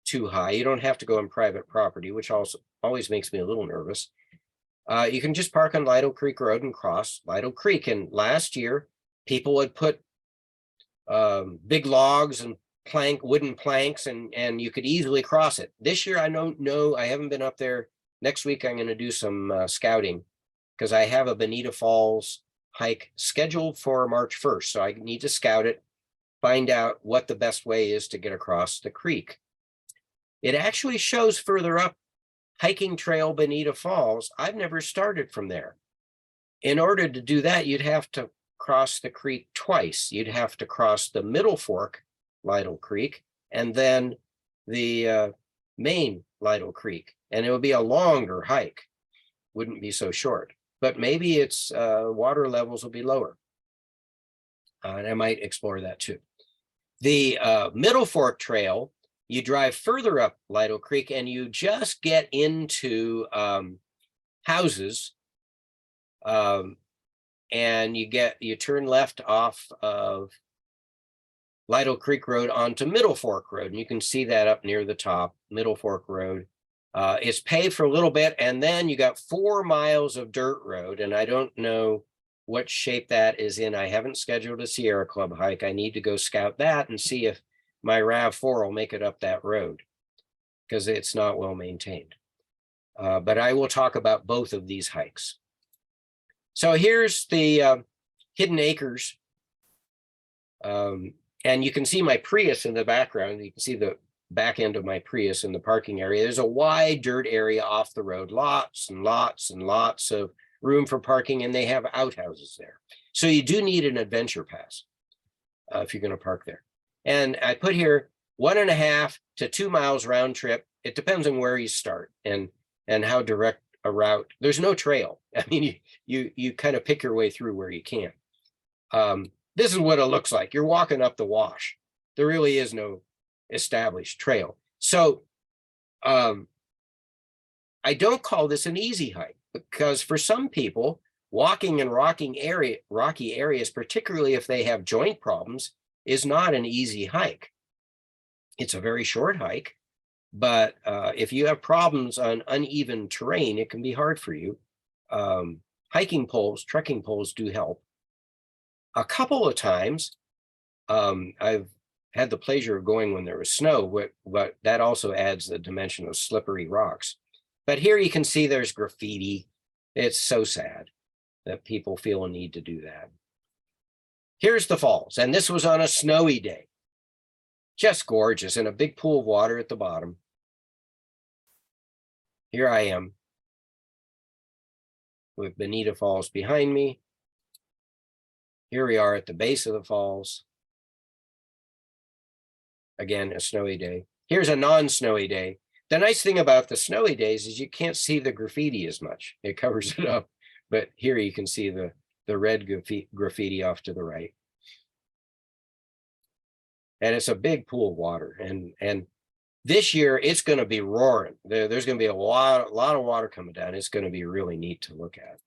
too high, you don't have to go on private property, which also always makes me a little nervous. You can just park on Lido Creek Road and cross Lido Creek. And last year, people would put big logs and wooden planks, and you could easily cross it. This year, I don't know. I haven't been up there. Next week, I'm going to do some scouting because I have a Bonita Falls hike scheduled for March 1st. So I need to scout it, find out what the best way is to get across the creek. It actually shows further up Hiking Trail Bonita Falls. I've never started from there. In order to do that, you'd have to cross the creek twice. You'd have to cross the Middle Fork, Lido Creek, and then the main Lido Creek. And it would be a longer hike. Wouldn't be so short. But maybe its water levels will be lower. And I might explore that too. The Middle Fork Trail, you drive further up Lido Creek and you just get into houses, and you turn left off of Lido Creek Road onto Middle Fork Road, and you can see that up near the top, Middle Fork Road. It's paved for a little bit, and then you got 4 miles of dirt road, and I don't know what shape that is in. I haven't scheduled a Sierra Club hike. I need to go scout that and see if my RAV4 will make it up that road because it's not well maintained. But I will talk about both of these hikes. So here's the Hidden Acres. And you can see my Prius in the background. You can see the back end of my Prius in the parking area. There's a wide dirt area off the road, lots and lots and lots of room for parking, and they have outhouses there. So you do need an adventure pass if you're going to park there. And I put here 1.5 to 2 miles round trip. It depends on where you start and how direct a route. There's no trail. I mean, you kind of pick your way through where you can. This is what it looks like. You're walking up the wash. There really is no established trail. So I don't call this an easy hike because for some people, walking in rocky areas, particularly if they have joint problems, is not an easy hike. It's a very short hike, but if you have problems on uneven terrain, it can be hard for you. Hiking poles, trekking poles do help. A couple of times, I've had the pleasure of going when there was snow, but that also adds the dimension of slippery rocks. But here you can see there's graffiti. It's so sad that people feel a need to do that. Here's the falls, and this was on a snowy day. Just gorgeous, and a big pool of water at the bottom. Here I am with Bonita Falls behind me. Here we are at the base of the falls. Again, a snowy day. Here's a non-snowy day. The nice thing about the snowy days is you can't see the graffiti as much. It covers it up. But here you can see the red graffiti off to the right. And it's a big pool of water. And this year it's going to be roaring. There's going to be a lot of water coming down. It's going to be really neat to look at.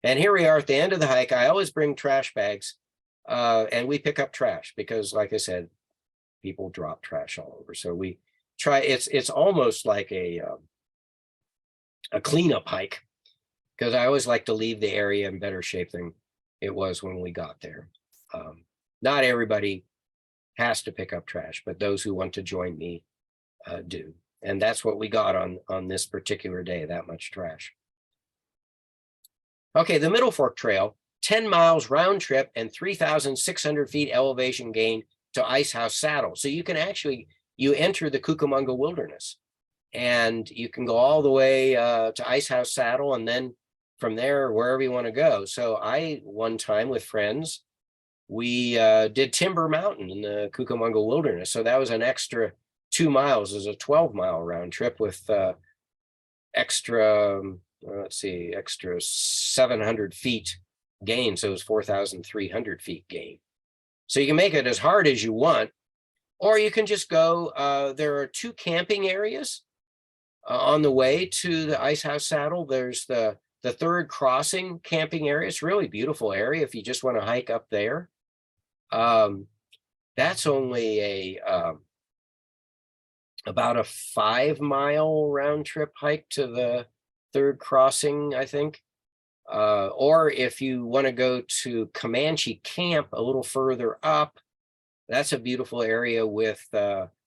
And here we are at the end of the hike. I always bring trash bags, and we pick up trash because, like I said, people drop trash all over. So we try. It's almost like a cleanup hike, because I always like to leave the area in better shape than it was when we got there. Not everybody has to pick up trash, but those who want to join me do. And that's what we got on this particular day, that much trash. Okay, the Middle Fork Trail, 10 miles round trip and 3,600 feet elevation gain to Ice House Saddle. So you can actually, you enter the Cucamonga Wilderness, and you can go all the way to Ice House Saddle, and then from there, wherever you want to go. So one time with friends, we did Timber Mountain in the Cucamonga Wilderness. So that was an extra 2 miles, as a 12-mile round trip with extra 700 feet gain. So it was 4,300 feet gain. So you can make it as hard as you want, or you can just go. There are 2 camping areas on the way to the Ice House Saddle. There's the Third Crossing camping area. It's a really beautiful area if you just want to hike up there. That's only about a 5-mile round trip hike to the Third Crossing, I think. Or if you want to go to Comanche Camp a little further up, that's a beautiful area with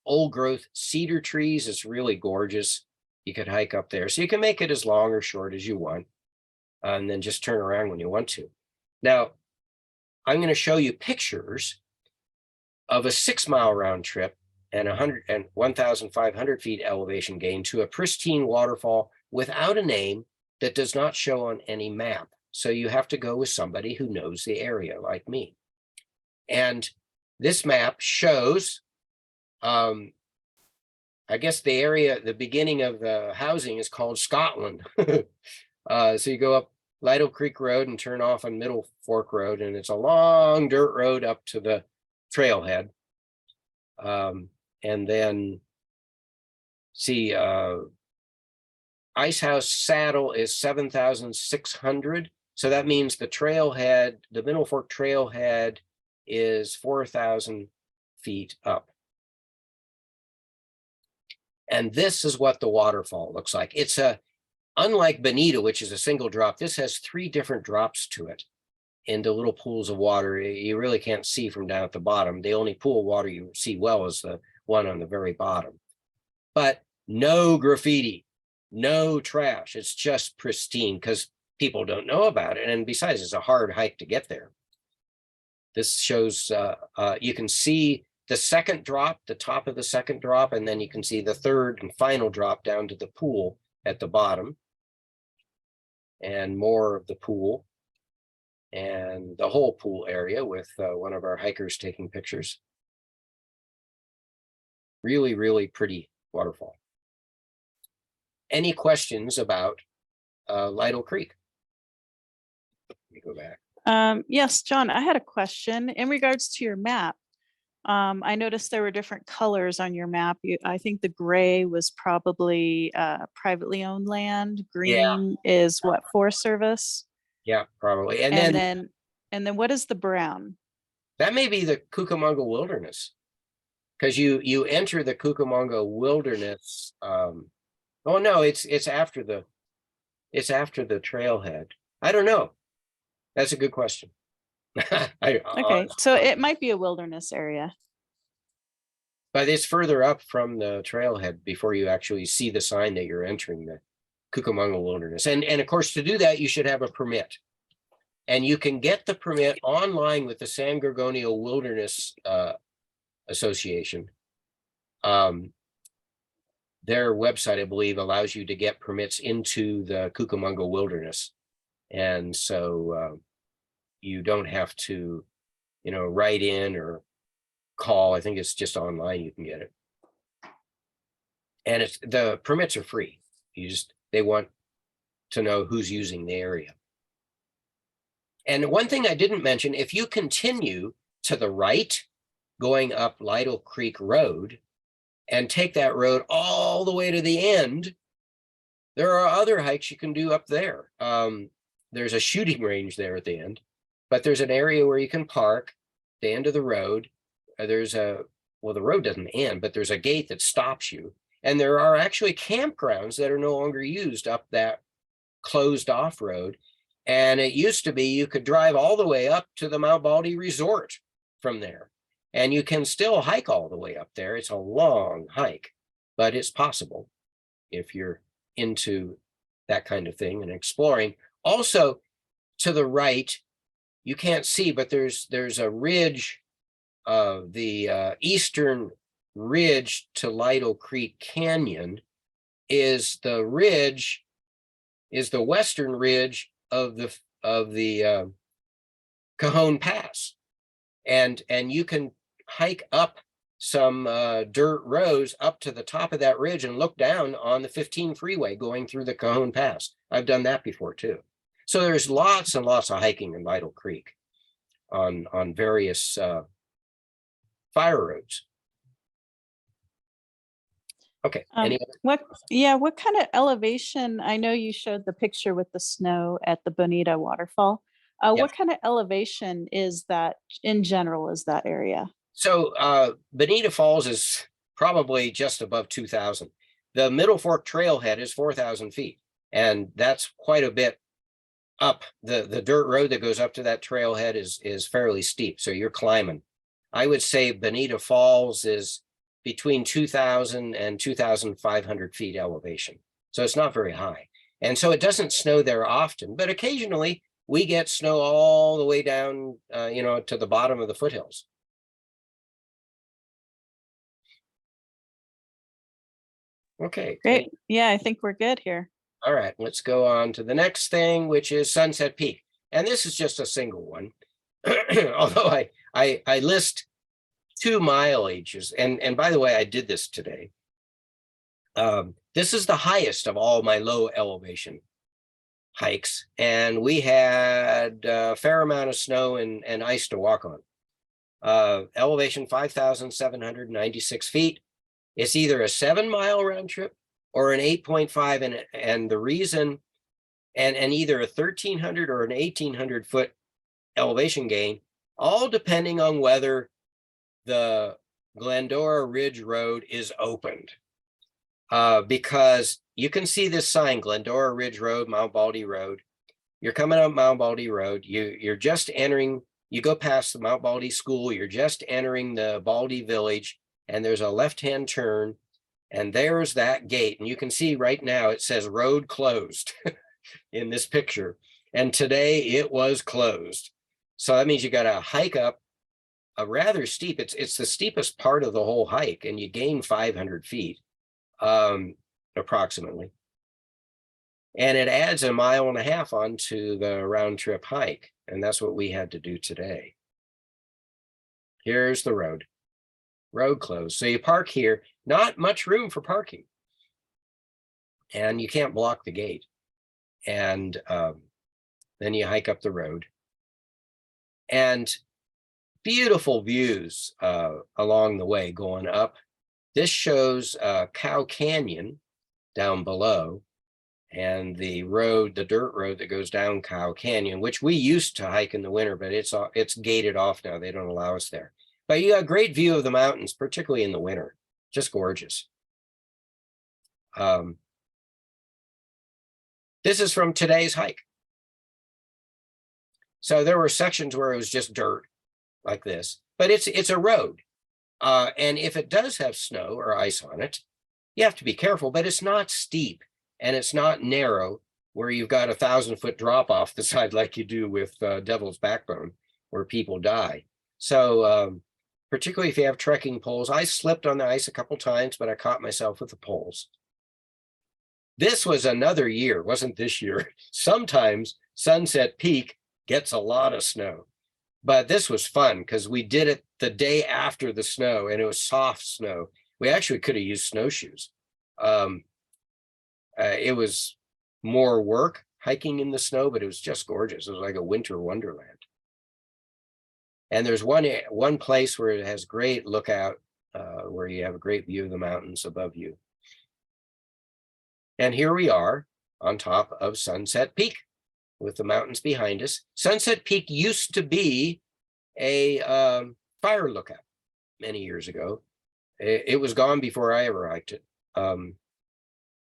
old growth cedar trees. It's really gorgeous. You could hike up there. So you can make it as long or short as you want, and then just turn around when you want to. Now, I'm going to show you pictures of a 6-mile round trip and 1,500 feet elevation gain to a pristine waterfall without a name that does not show on any map. So you have to go with somebody who knows the area, like me. And this map shows, I guess the area, the beginning of the housing is called Scotland. So you go up Lido Creek Road and turn off on Middle Fork Road, and it's a long dirt road up to the trailhead. And then see, Ice House Saddle is 7,600. So that means the trailhead, the Middle Fork Trailhead, is 4,000 feet up. And this is what the waterfall looks like. It's unlike Bonita, which is a single drop, this has 3 different drops to it into little pools of water. You really can't see from down at the bottom. The only pool of water you see well is the one on the very bottom. But no graffiti, no trash. It's just pristine because people don't know about it. And besides, it's a hard hike to get there. This shows, you can see the second drop, the top of the second drop, and then you can see the third and final drop down to the pool at the bottom, and more of the pool and the whole pool area with one of our hikers taking pictures. Really, really pretty waterfall. Any questions about Lytle Creek? Let me go back.
Yes, John, I had a question in regards to your map. I noticed there were different colors on your map. I think the gray was probably privately owned land. Green is what, Forest Service?
Yeah, probably.
And then what is the brown?
That may be the Cucamonga Wilderness, because you enter the Cucamonga Wilderness. Oh no, it's after the trailhead. I don't know. That's a good question.
Okay, so it might be a wilderness area.
But it's further up from the trailhead before you actually see the sign that you're entering the Cucamonga Wilderness. And of course, to do that, you should have a permit. And you can get the permit online with the San Gorgonio Wilderness Association. Their website, I believe, allows you to get permits into the Cucamonga Wilderness. And so you don't have to, write in or call. I think it's just online you can get it. And the permits are free. They want to know who's using the area. And one thing I didn't mention, if you continue to the right, going up Lytle Creek Road, and take that road all the way to the end, there are other hikes you can do up there. There's a shooting range there at the end, but there's an area where you can park at the end of the road. The road doesn't end, but there's a gate that stops you. And there are actually campgrounds that are no longer used up that closed off road. And it used to be you could drive all the way up to the Mount Baldy Resort from there. And you can still hike all the way up there. It's a long hike, but it's possible if you're into that kind of thing and exploring. Also, to the right, you can't see, but there's a ridge, the eastern ridge to Lytle Creek Canyon is the western ridge of the Cajon Pass. And you can hike up some dirt roads up to the top of that ridge and look down on the 15 freeway going through the Cajon Pass. I've done that before too. So there's lots and lots of hiking in Lytle Creek on various fire roads. Okay.
What kind of elevation? I know you showed the picture with the snow at the Bonita waterfall. What kind of elevation is that in general, is that area?
So Bonita Falls is probably just above 2,000. The Middle Fork Trailhead is 4,000 feet. And that's quite a bit up. The dirt road that goes up to that trailhead is fairly steep. So you're climbing. I would say Bonita Falls is between 2,000 and 2,500 feet elevation. So it's not very high. And so it doesn't snow there often, but occasionally we get snow all the way down, to the bottom of the foothills. Okay.
Great. Yeah, I think we're good here.
All right, let's go on to the next thing, which is Sunset Peak. And this is just a single one. Although I list 2 mileages. And by the way, I did this today. This is the highest of all my low elevation hikes. And we had a fair amount of snow and ice to walk on. Elevation 5,796 feet. It's either a 7-mile round trip or an 8.5. And the reason, and either a 1,300 or an 1,800 foot elevation gain, all depending on whether the Glendora Ridge Road is opened. Because you can see this sign, Glendora Ridge Road, Mount Baldy Road. You're coming up Mount Baldy Road. You're just entering, you go past the Mount Baldy School, you're just entering the Baldy Village, and there's a left-hand turn, and there's that gate. And you can see right now it says road closed in this picture. And today it was closed. So that means you got to hike up a rather steep, it's the steepest part of the whole hike, and you gain 500 feet approximately. And it adds 1.5 miles onto the round trip hike. And that's what we had to do today. Here's the road closed. So you park here, not much room for parking. And you can't block the gate. And then you hike up the road. And beautiful views along the way going up. This shows Cow Canyon down below. and the road, the dirt road that goes down Cow Canyon, which we used to hike in the winter, but it's gated off now. They don't allow us there. But you got a great view of the mountains, particularly in the winter. Just gorgeous. This is from today's hike. So there were sections where it was just dirt like this, but it's a road. And if it does have snow or ice on it, you have to be careful, but it's not steep and it's not narrow where you've got 1,000-foot drop off the side like you do with Devil's Backbone, where people die. So particularly if you have trekking poles, I slipped on the ice a couple times, but I caught myself with the poles. This was another year, wasn't this year? Sometimes Sunset Peak gets a lot of snow, but this was fun because we did it the day after the snow and it was soft snow. We actually could have used snowshoes. It was more work hiking in the snow, but it was just gorgeous. It was like a winter wonderland. And there's one place where it has great lookout, where you have a great view of the mountains above you. And here we are on top of Sunset Peak with the mountains behind us. Sunset Peak used to be a fire lookout many years ago. It was gone before I ever hiked it. And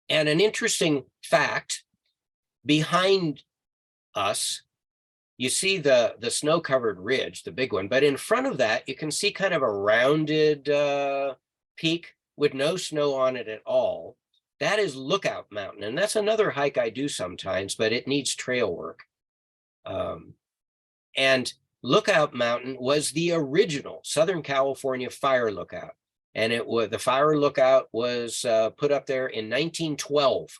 an interesting fact, behind us, you see the snow-covered ridge, the big one, but in front of that, you can see kind of a rounded peak with no snow on it at all. That is Lookout Mountain, and that's another hike I do sometimes, but it needs trail work. And Lookout Mountain was the original Southern California fire lookout, and the fire lookout was put up there in 1912,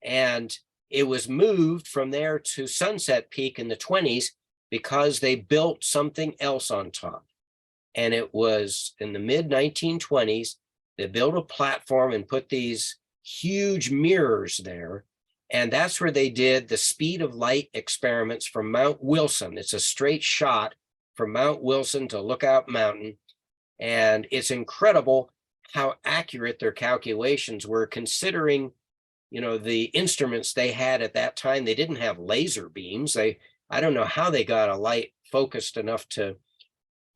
and it was moved from there to Sunset Peak in the 20s because they built something else on top, and it was in the mid-1920s. They built a platform and put these huge mirrors there. And that's where they did the speed of light experiments from Mount Wilson. It's a straight shot from Mount Wilson to Lookout Mountain. And it's incredible how accurate their calculations were, considering, you know, the instruments they had at that time. They didn't have laser beams. I don't know how they got a light focused enough to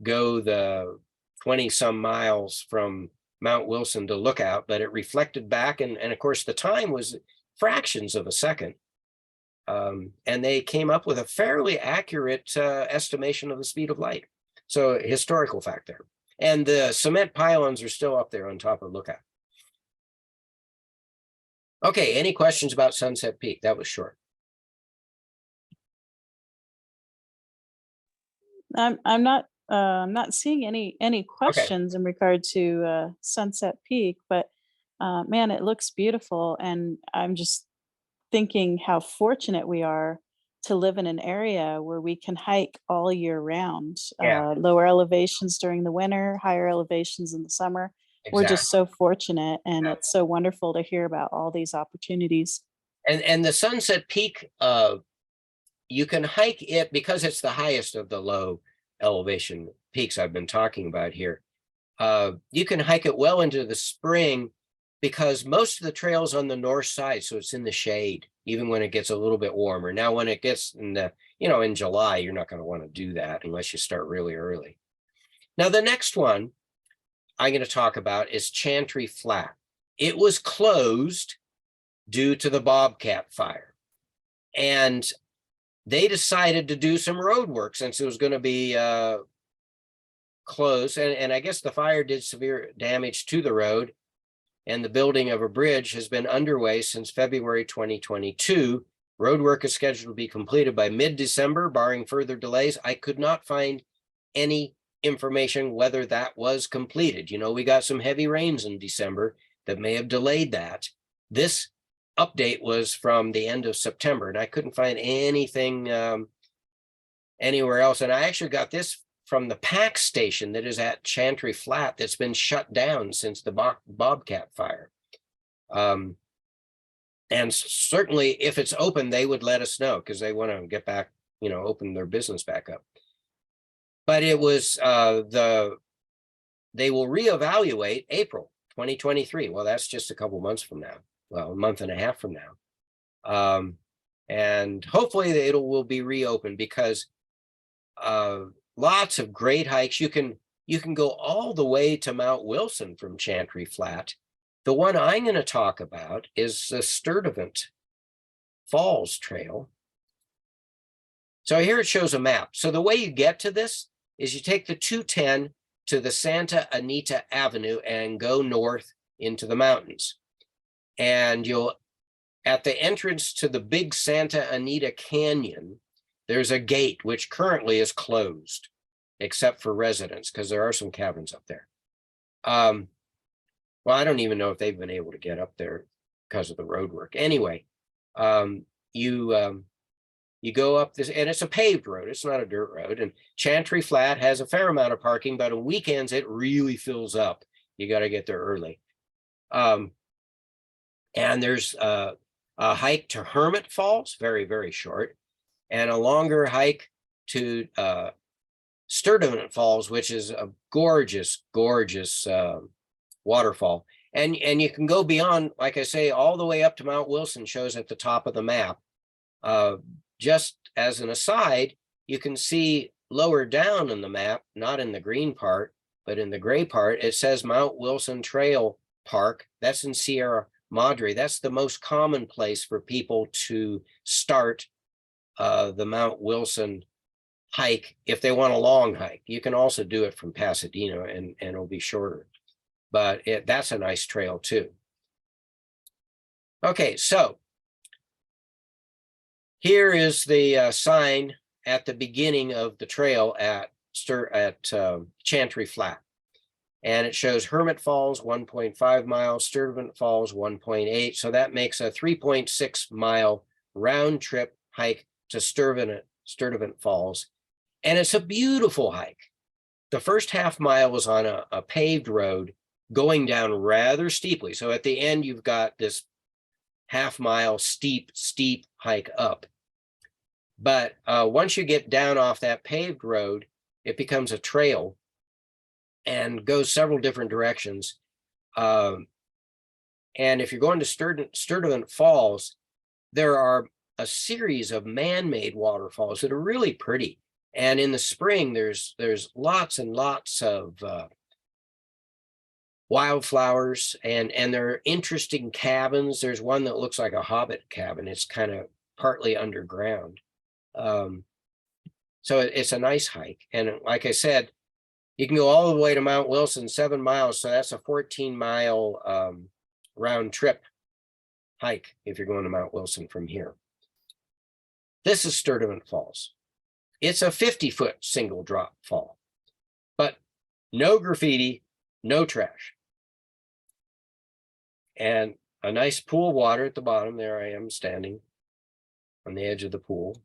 go the 20 some miles from Mount Wilson to Lookout, but it reflected back. And of course, the time was fractions of a second. And they came up with a fairly accurate estimation of the speed of light. So historical fact there. And the cement pylons are still up there on top of Lookout. Okay, any questions about Sunset Peak? That was short.
I'm not seeing any questions in regard to Sunset Peak, but man, it looks beautiful. And I'm just thinking how fortunate we are to live in an area where we can hike all year round.
Yeah.
Lower elevations during the winter, higher elevations in the summer.
Exactly.
We're just so fortunate, and it's so wonderful to hear about all these opportunities.
And the Sunset Peak, you can hike it because it's the highest of the low elevation peaks I've been talking about here. You can hike it well into the spring because most of the trails on the north side, so it's in the shade, even when it gets a little bit warmer. Now, when it gets in the, in July, you're not going to want to do that unless you start really early. Now, the next one I'm going to talk about is Chantry Flat. It was closed due to the Bobcat fire. And they decided to do some road work since it was going to be closed. And I guess the fire did severe damage to the road. And the building of a bridge has been underway since February 2022. Road work is scheduled to be completed by mid-December, barring further delays. I could not find any information whether that was completed. We got some heavy rains in December that may have delayed that. This update was from the end of September, and I couldn't find anything anywhere else. And I actually got this from the PAC station that is at Chantry Flat that's been shut down since the Bobcat fire. And certainly if it's open, they would let us know because they want to get back, open their business back up. But it was they will reevaluate April 2023. Well, that's just a couple months from now. Well, a month and a half from now. And hopefully it will be reopened, because lots of great hikes. You can go all the way to Mount Wilson from Chantry Flat. The one I'm going to talk about is the Sturtevant Falls Trail. So here it shows a map. So the way you get to this is you take the 210 to the Santa Anita Avenue and go north into the mountains. And you'll, at the entrance to the big Santa Anita Canyon, there's a gate which currently is closed, except for residents, because there are some cabins up there. Well, I don't even know if they've been able to get up there because of the road work. Anyway, you go up this, and it's a paved road. It's not a dirt road. And Chantry Flat has a fair amount of parking, but on weekends it really fills up. You got to get there early. And there's a hike to Hermit Falls, very, very short, and a longer hike to Sturtevant Falls, which is a gorgeous, gorgeous waterfall. And you can go beyond, like I say, all the way up to Mount Wilson, shows at the top of the map. Just as an aside, you can see lower down in the map, not in the green part, but in the gray part, it says Mount Wilson Trail Park. That's in Sierra Madre. That's the most common place for people to start the Mount Wilson hike if they want a long hike. You can also do it from Pasadena, and it'll be shorter, but that's a nice trail too. Okay, so here is the sign at the beginning of the trail at Chantry Flat. And it shows Hermit Falls, 1.5 miles, Sturtevant Falls, 1.8. So that makes a 3.6 mile round trip hike to Sturtevant Falls. And it's a beautiful hike. The first half mile was on a paved road going down rather steeply. So at the end, you've got this half mile steep hike up. But once you get down off that paved road, it becomes a trail and goes several different directions. And if you're going to Sturtevant Falls, there are a series of man-made waterfalls that are really pretty. And in the spring, there's lots and lots of wildflowers, and there are interesting cabins. There's one that looks like a hobbit cabin. It's kind of partly underground. So it's a nice hike. And like I said, you can go all the way to Mount Wilson, 7 miles. So that's a 14-mile round trip hike if you're going to Mount Wilson from here. This is Sturtevant Falls. It's a 50-foot single drop fall, but no graffiti, no trash. And a nice pool of water at the bottom. There I am standing on the edge of the pool.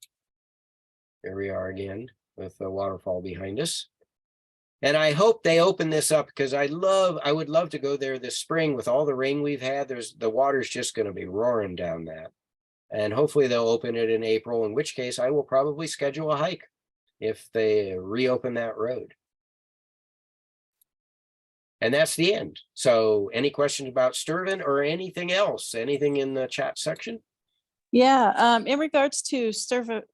Here we are again with the waterfall behind us. And I hope they open this up, because I would love to go there this spring with all the rain we've had. The water's just going to be roaring down that. And hopefully they'll open it in April, in which case I will probably schedule a hike if they reopen that road. And that's the end. So any questions about Sturtevant or anything else? Anything in the chat section?
Yeah, in regards to Sturtevant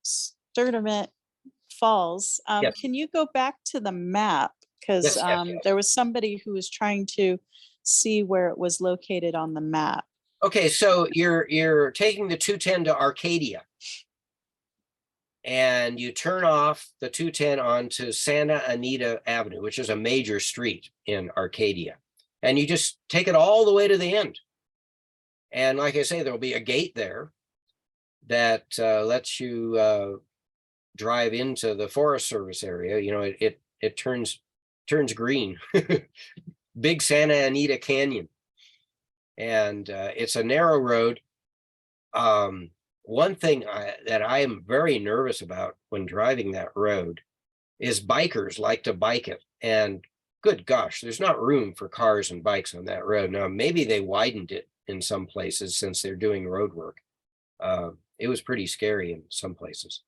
Falls,
Yes.
Can you go back to the map? Because
Yes.
there was somebody who was trying to see where it was located on the map.
Okay, so you're taking the 210 to Arcadia, and you turn off the 210 onto Santa Anita Avenue, which is a major street in Arcadia, and you just take it all the way to the end. And like I say, there'll be a gate there that lets you drive into the Forest Service area. You know, it turns green. Big Santa Anita Canyon. And it's a narrow road. One thing that I am very nervous about when driving that road is bikers like to bike it. And good gosh, there's not room for cars and bikes on that road. Now, maybe they widened it in some places since they're doing road work. It was pretty scary in some places.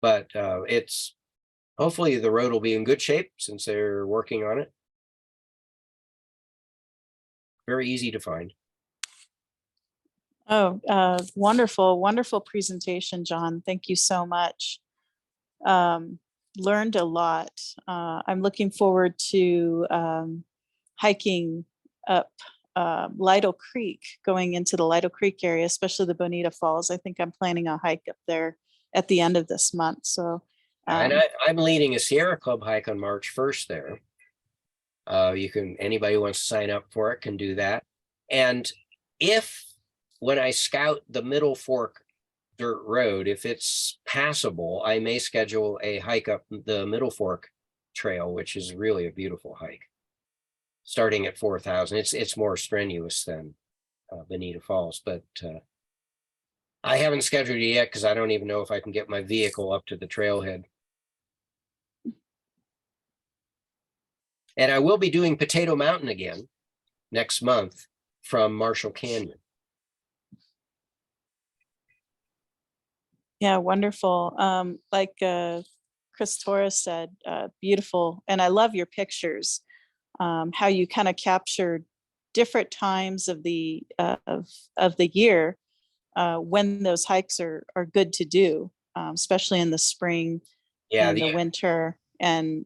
But hopefully the road will be in good shape since they're working on it. Very easy to find.
Oh, wonderful, wonderful presentation, John. Thank you so much. Learned a lot. I'm looking forward to hiking up Lido Creek, going into the Lido Creek area, especially the Bonita Falls. I think I'm planning a hike up there at the end of this month. So,
And I'm leading a Sierra Club hike on March 1st there. Anybody who wants to sign up for it can do that. And when I scout the Middle Fork dirt road, if it's passable, I may schedule a hike up the Middle Fork trail, which is really a beautiful hike. Starting at 4,000, it's more strenuous than Bonita Falls, but I haven't scheduled it yet because I don't even know if I can get my vehicle up to the trailhead. And I will be doing Potato Mountain again next month from Marshall Canyon.
yeah, wonderful. Like Chris Torres said, beautiful. And I love your pictures, how you kind of captured different times of the year when those hikes are good to do, especially in the spring and the winter and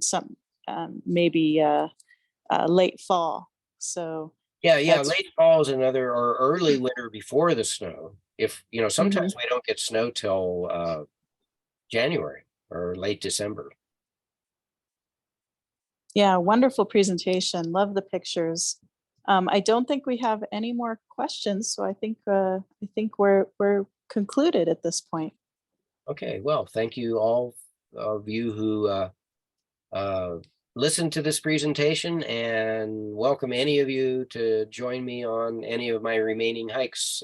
some maybe late fall. So
yeah, late fall is another, or early winter before the snow. If sometimes we don't get snow till January or late December.
Yeah, wonderful presentation. Love the pictures. I don't think we have any more questions, so I think we're concluded at this point.
Okay, well, thank you all of you who listened to this presentation, and welcome any of you to join me on any of my remaining hikes.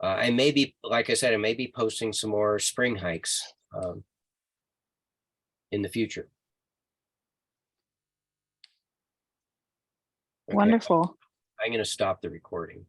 I may be, like I said, I may be posting some more spring hikes in the future. Okay.
Wonderful.
I'm going to stop the recording.